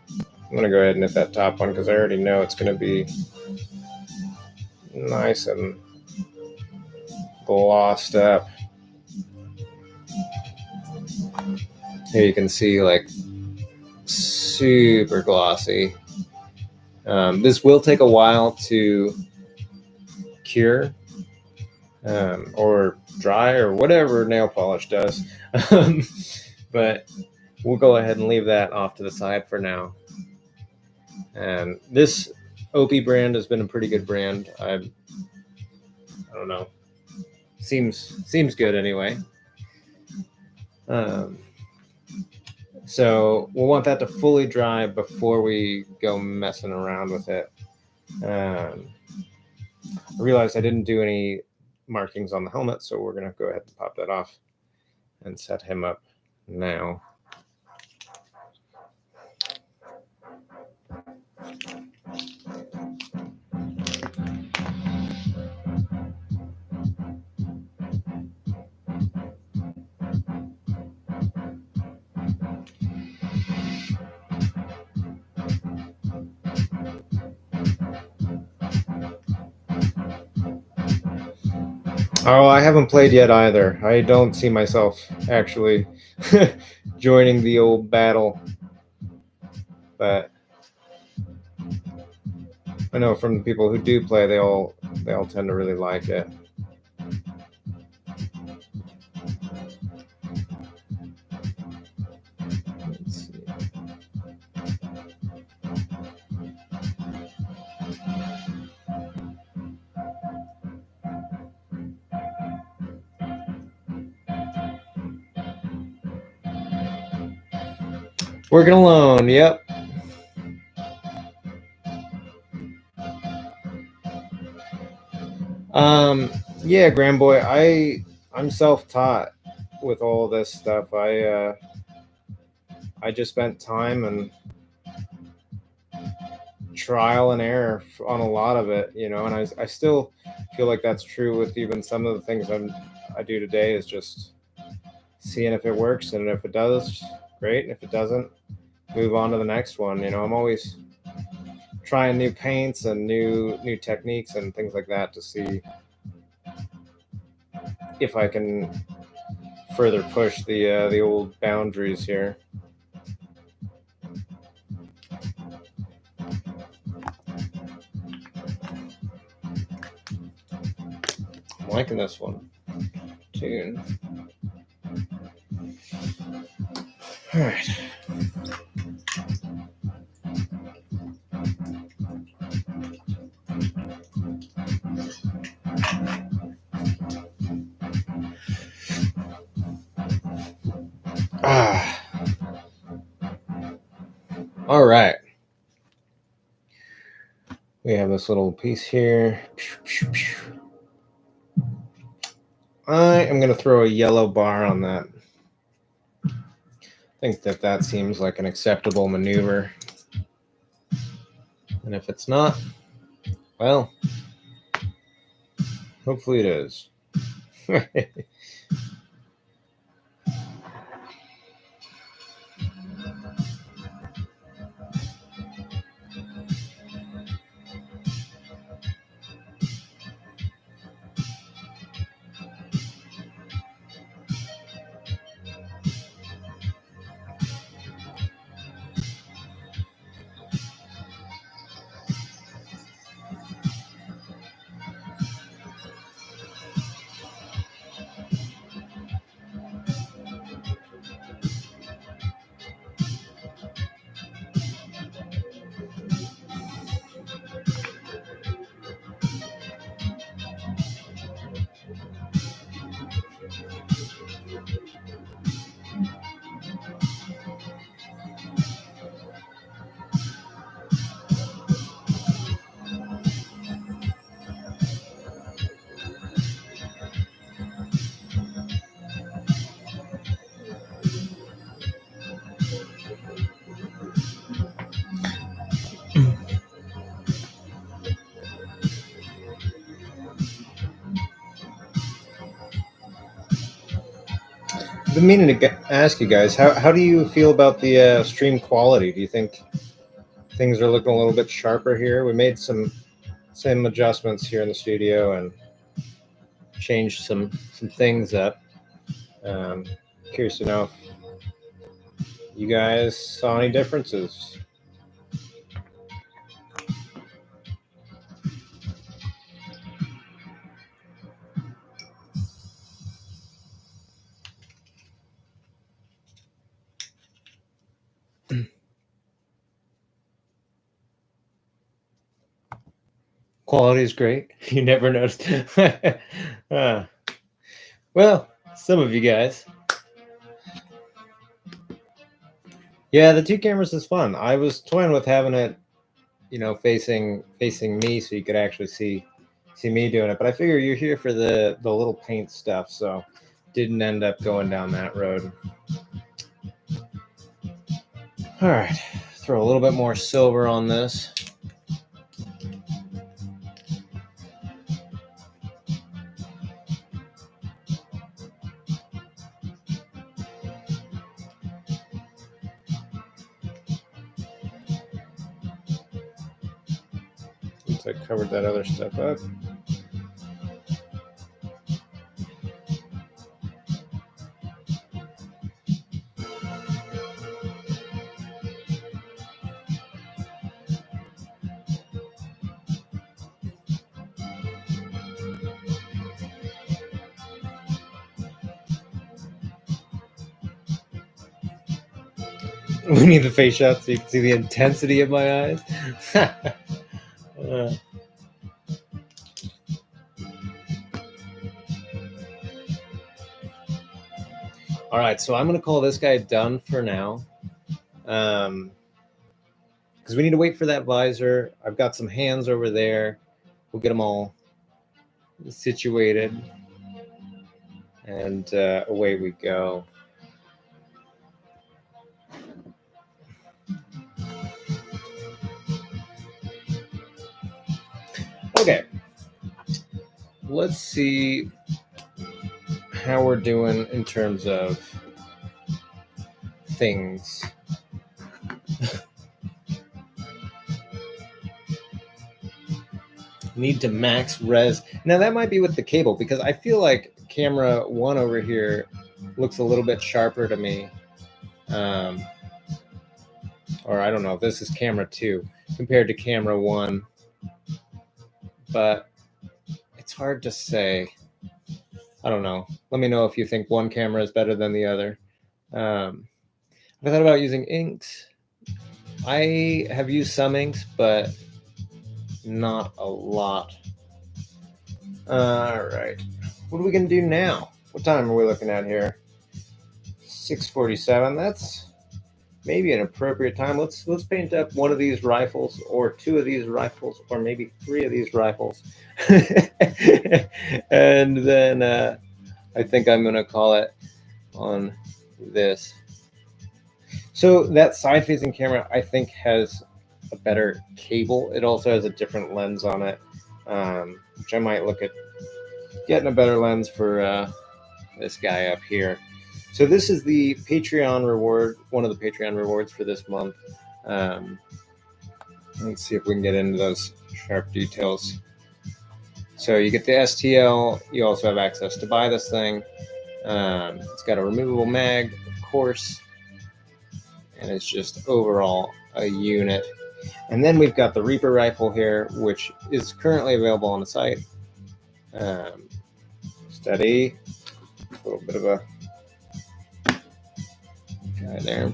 I'm going to go ahead and hit that top one because I already know it's going to be nice and glossed up. Here you can see like super glossy. This will take a while to cure or dry or whatever nail polish does. But we'll go ahead and leave that off to the side for now. And this Opie brand has been a pretty good brand. I don't know. Seems good anyway. So we'll want that to fully dry before we go messing around with it. I realized I didn't do any markings on the helmet, so we're going to go ahead and pop that off and set him up now. Oh, I haven't played yet either. I don't see myself actually joining the old battle. But I know from the people who do play, they all tend to really like it. Let's see. Working alone, yep. Yeah, Grand Boy, I'm self-taught with all this stuff. I just spent time and trial and error on a lot of it, you know, and I still feel like that's true with even some of the things I do today is just seeing if it works, and if it does, great, and if it doesn't, move on to the next one. You know, I'm always trying new paints and new techniques and things like that to see if I can further push the old boundaries here. I'm liking this one. Tune. All right. Ah. All right. We have this little piece here. I am going to throw a yellow bar on that. I think that seems like an acceptable maneuver. And if it's not, well, hopefully it is. I've been meaning to ask you guys, how do you feel about the stream quality? Do you think things are looking a little bit sharper here? We made some adjustments here in the studio and changed some things up. Curious to know if you guys saw any differences. Quality is great. You never noticed. Well, some of you guys. Yeah, the two cameras is fun. I was toying with having it, you know, facing me, so you could actually see me doing it. But I figure you're here for the little paint stuff, so didn't end up going down that road. All right, throw a little bit more silver on this. Once I covered that other stuff up. We need the face shot so you can see the intensity of my eyes. All right, so I'm going to call this guy done for now. Because we need to wait for that visor. I've got some hands over there. We'll get them all situated. And away we go. Okay, let's see how we're doing in terms of things. Need to max res. Now that might be with the cable, because I feel like camera 1 over here looks a little bit sharper to me. Or I don't know if this is camera 2 compared to camera 1, but it's hard to say. I don't know. Let me know if you think one camera is better than the other. I thought about using inks. I have used some inks, but not a lot. All right. What are we going to do now? What time are we looking at here? 6:47. That's maybe an appropriate time. Let's paint up one of these rifles, or two of these rifles, or maybe three of these rifles. And then I think I'm going to call it on this. So that side-facing camera, I think, has a better cable. It also has a different lens on it, which I might look at getting a better lens for this guy up here. So this is the Patreon reward, one of the Patreon rewards for this month. Let's see if we can get into those sharp details. So you get the STL. You also have access to buy this thing. It's got a removable mag, of course, and it's just overall a unit. And then we've got the Reaper rifle here, which is currently available on the site. Steady. A little bit of a guy there.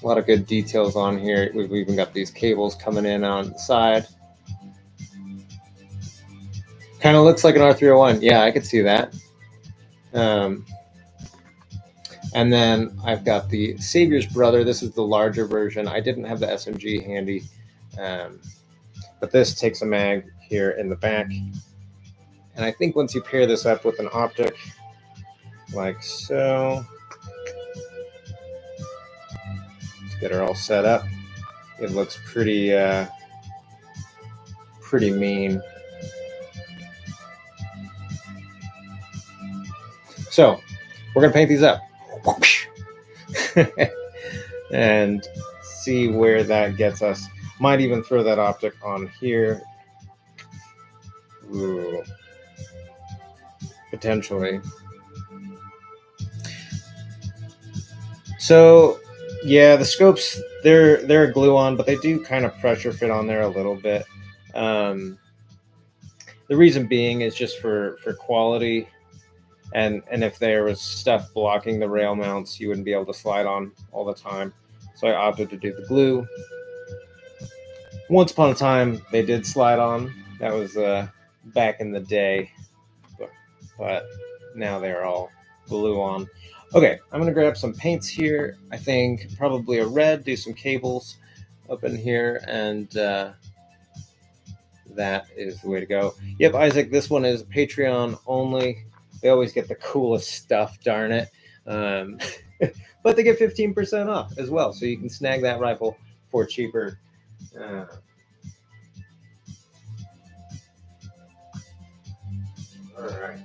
A lot of good details on here. We've even got these cables coming in on the side. Kind of looks like an R301. Yeah, I could see that. And then I've got the Savior's Brother. This is the larger version. I didn't have the SMG handy, but this takes a mag here in the back. And I think once you pair this up with an optic like so, let's get her all set up. It looks pretty mean. So we're gonna paint these up and see where that gets us. Might even throw that optic on here. Ooh. Potentially. So yeah, the scopes, they're a glue on, but they do kind of pressure fit on there a little bit. The reason being is just for quality, and if there was stuff blocking the rail mounts, you wouldn't be able to slide on all the time. So I opted to do the glue. Once upon a time, they did slide on. That was back in the day, but now they're all glue on. Okay, I'm going to grab some paints here. I think probably a red, do some cables up in here, and that is the way to go. Yep, Isaac, this one is Patreon only. They always get the coolest stuff, darn it. But they get 15% off as well, so you can snag that rifle for cheaper. All right.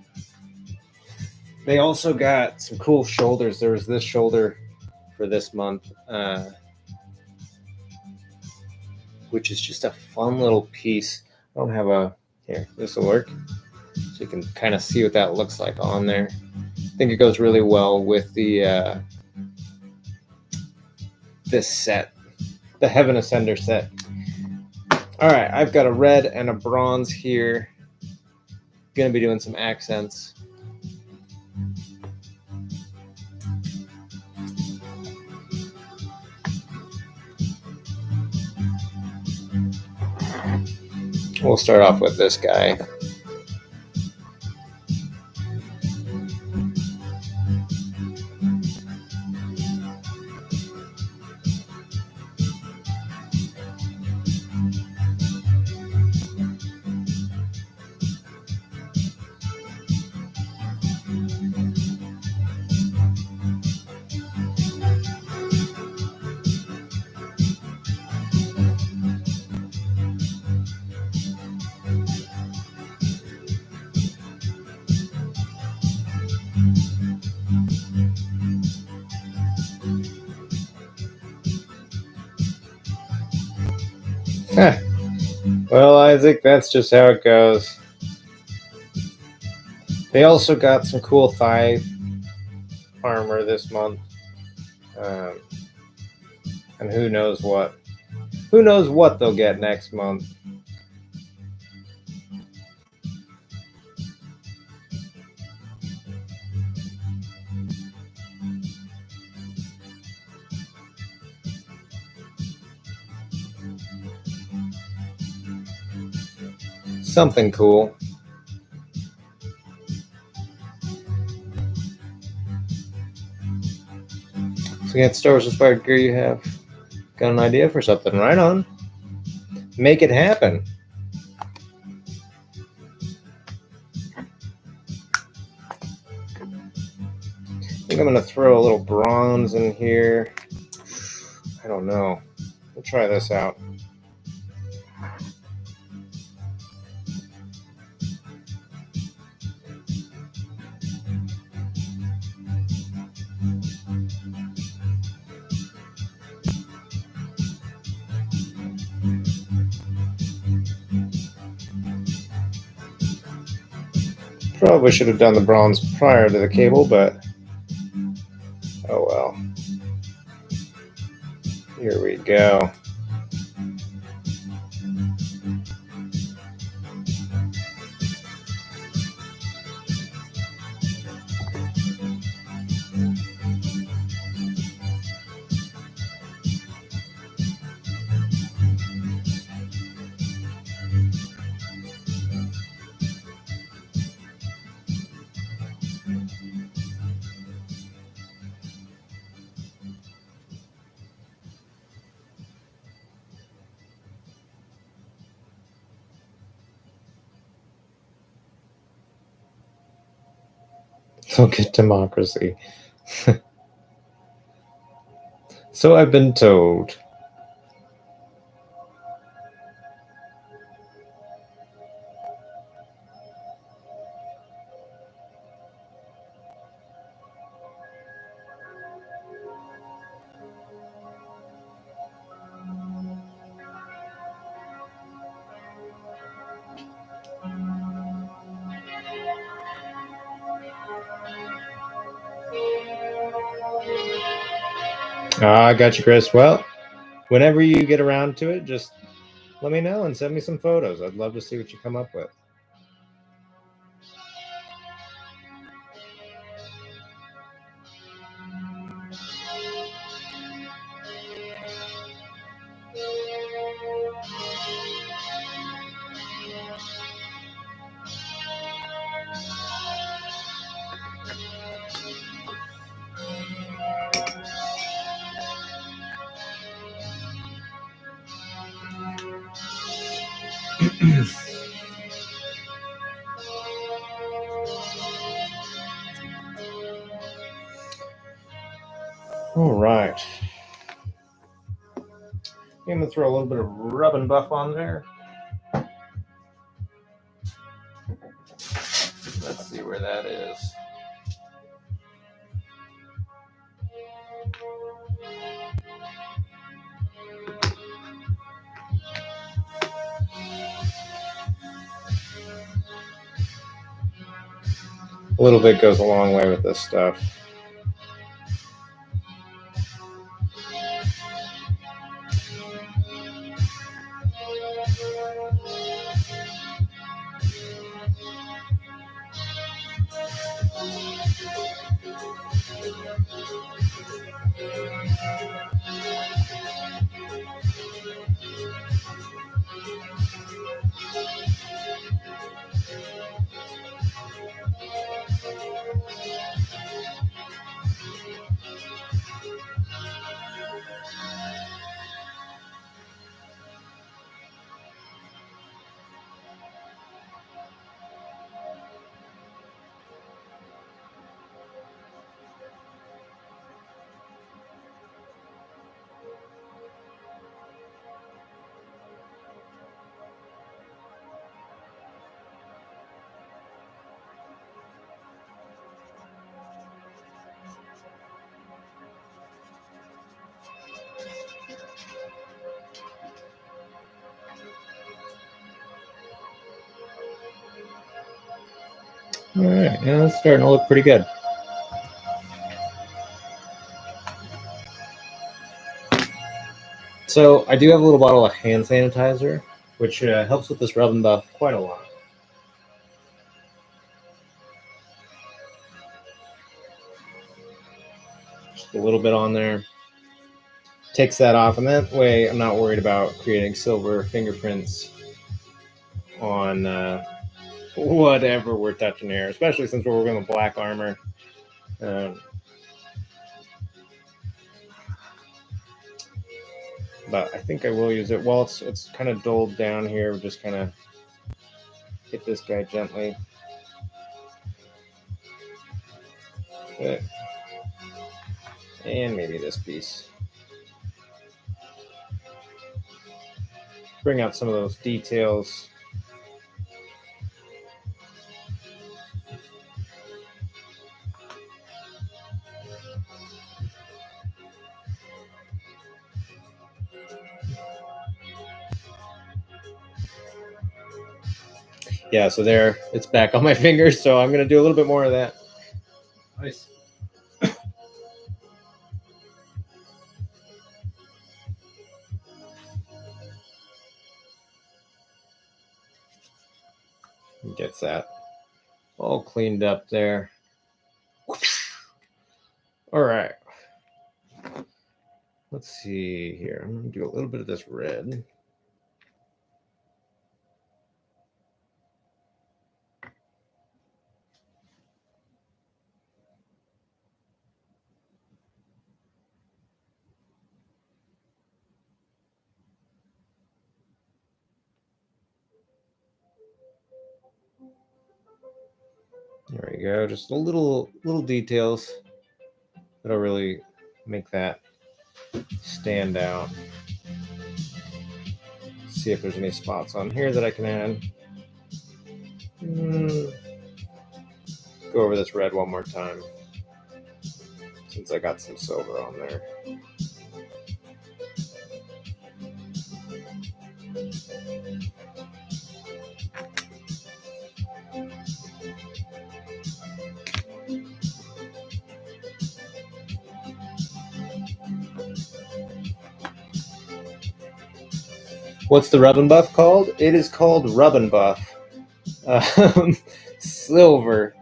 They also got some cool shoulders. There was this shoulder for this month, which is just a fun little piece. I don't have a... Here, this will work. So you can kind of see what that looks like on there. I think it goes really well with the this set, the Heaven Ascender set. All right, I've got a red and a bronze here. Gonna be doing some accents. We'll start off with this guy. Well, Isaac, that's just how it goes. They also got some cool thigh armor this month. Um, and who knows what? Who knows what they'll get next month? Something cool. So, you got Star Wars inspired gear you have? Got an idea for something? Right on. Make it happen. I think I'm going to throw a little bronze in here. I don't know. We'll try this out. Probably should have done the bronze prior to the cable, but oh well. Here we go. Look at democracy. So I've been told. I got you, Chris. Well, whenever you get around to it, just let me know and send me some photos. I'd love to see what you come up with. All right. I'm going to throw a little bit of rub and buff on there. Let's see where that is. A little bit goes a long way with this stuff. All right, yeah, it's starting to look pretty good. So I do have a little bottle of hand sanitizer, which helps with this rub and buff quite a lot. Just a little bit on there. Takes that off, and that way I'm not worried about creating silver fingerprints on whatever we're touching here, especially since we're working with black armor. But I think I will use it. While it's kind of dulled down here, we'll just kind of hit this guy gently. Okay. And maybe this piece. Bring out some of those details. Yeah, so there, it's back on my fingers, so I'm going to do a little bit more of that. Nice. Gets that all cleaned up there. All right. Let's see here. I'm going to do a little bit of this red. There we go. Just a little details that'll really make that stand out. See if there's any spots on here that I can add. Go over this red one more time, since I got some silver on there. What's the rub and buff called? It is called rub and buff. Silver.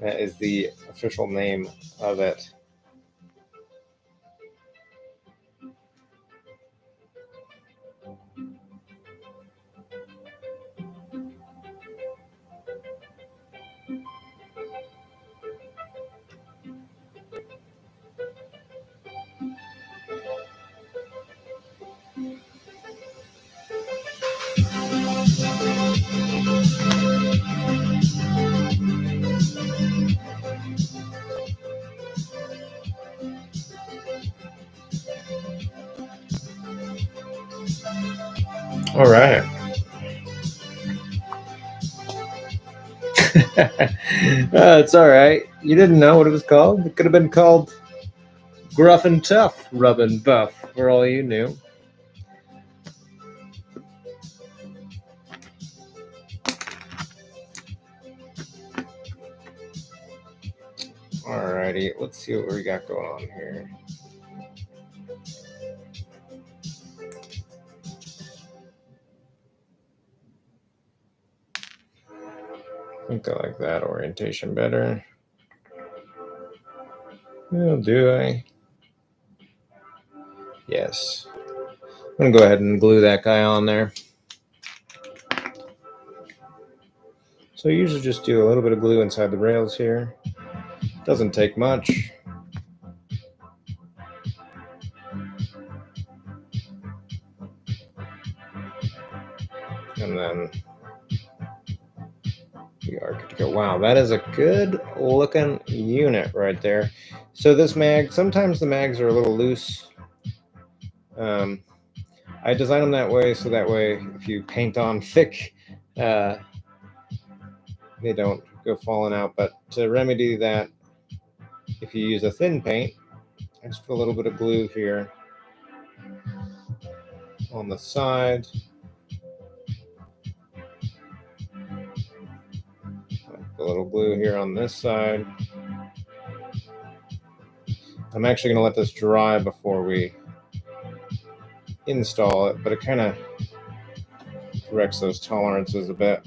That is the official name of it. All right. It's all right. You didn't know what it was called? It could have been called Gruff and Tough Rub and Buff, for all you knew. Alrighty, let's see what we got going on here. I think I like that orientation better. Oh, do I? Yes. I'm going to go ahead and glue that guy on there. So I usually just do a little bit of glue inside the rails here. Doesn't take much. And then we are good to go. Wow, that is a good looking unit right there. So this mag, sometimes the mags are a little loose. I design them that way so that way if you paint on thick, they don't go falling out. But to remedy that, if you use a thin paint, I just put a little bit of glue here on the side. a little glue here on this side. I'm actually going to let this dry before we install it, but it kind of corrects those tolerances a bit.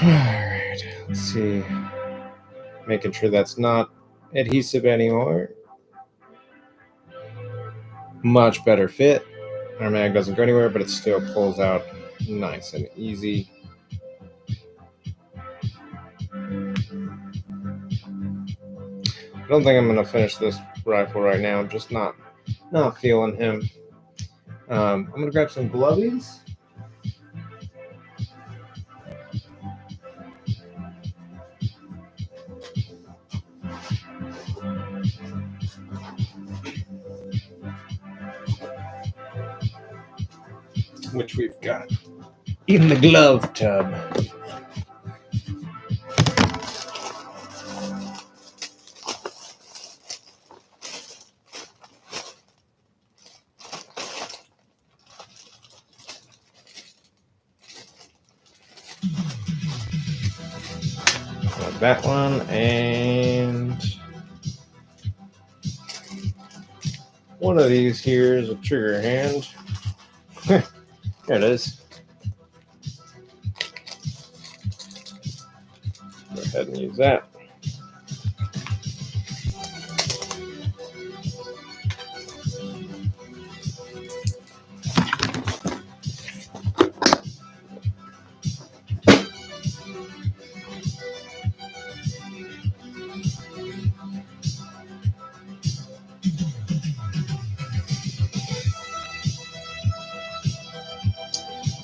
Alright, let's see. Making sure that's not adhesive anymore. Much better fit. Our mag doesn't go anywhere, but it still pulls out nice and easy. I don't think I'm going to finish this rifle right now. I'm just not feeling him. I'm going to grab some glovies. Which we've got in the glove tub. Got that one, and one of these here is a trigger hand. There it is. Go ahead and use that.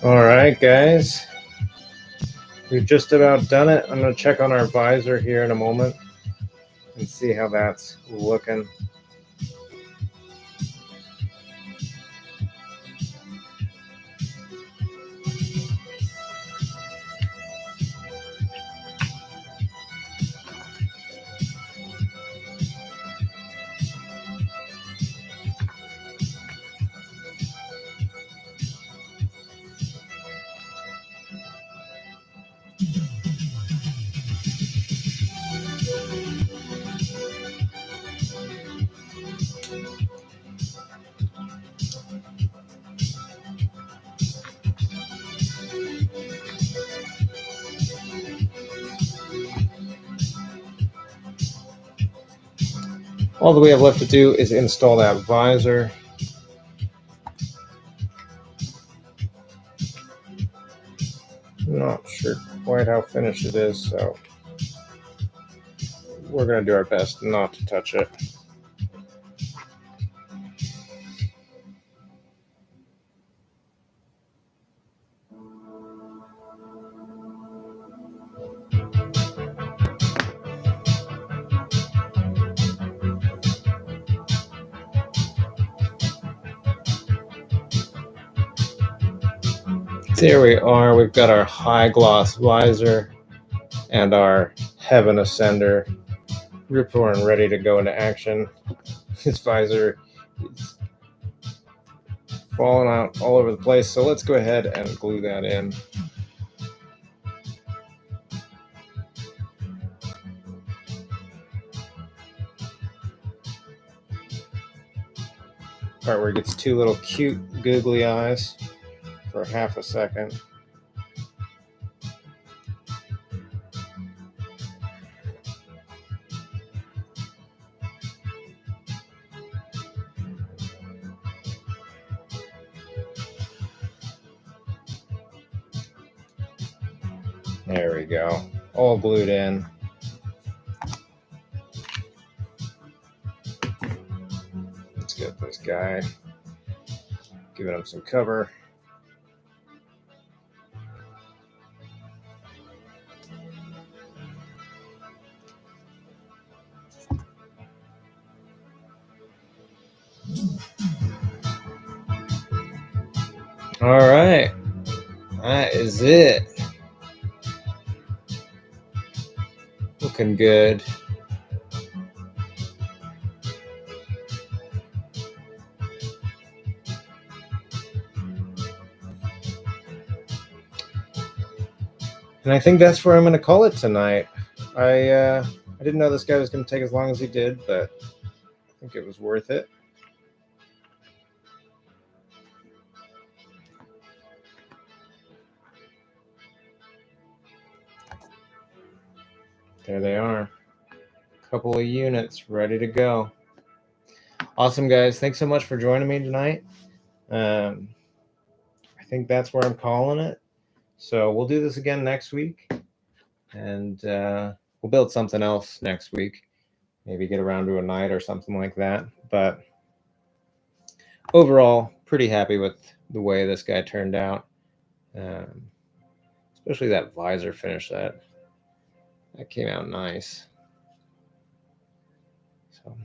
All right, guys. We've just about done it. I'm going to check on our visor here in a moment and see how that's looking. All that we have left to do is install that visor. I'm not sure quite how finished it is, so we're going to do our best not to touch it. There we are. We've got our high gloss visor and our Heaven Ascender Ripper and ready to go into action. This visor is falling out all over the place, so let's go ahead and glue that in. Part where it gets two little cute googly eyes for half a second. There we go. All glued in. Let's get this guy. Giving him some cover. All right, that is it. Looking good. And I think that's where I'm going to call it tonight. I didn't know this guy was going to take as long as he did, but I think it was worth it. There they are. A couple of units ready to go. Awesome, guys. Thanks so much for joining me tonight. I think that's where I'm calling it. So we'll do this again next week. And we'll build something else next week. Maybe get around to a night or something like that. But overall, pretty happy with the way this guy turned out. Especially that visor finish. That came out nice. So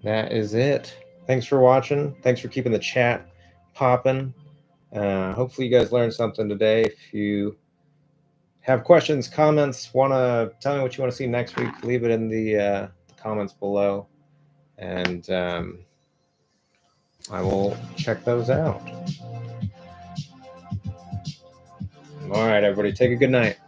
that is it. Thanks for watching. Thanks for keeping the chat popping. Hopefully you guys learned something today. If you have questions, comments, want to tell me what you want to see next week, leave it in the comments below. And I will check those out. All right, everybody, take a good night.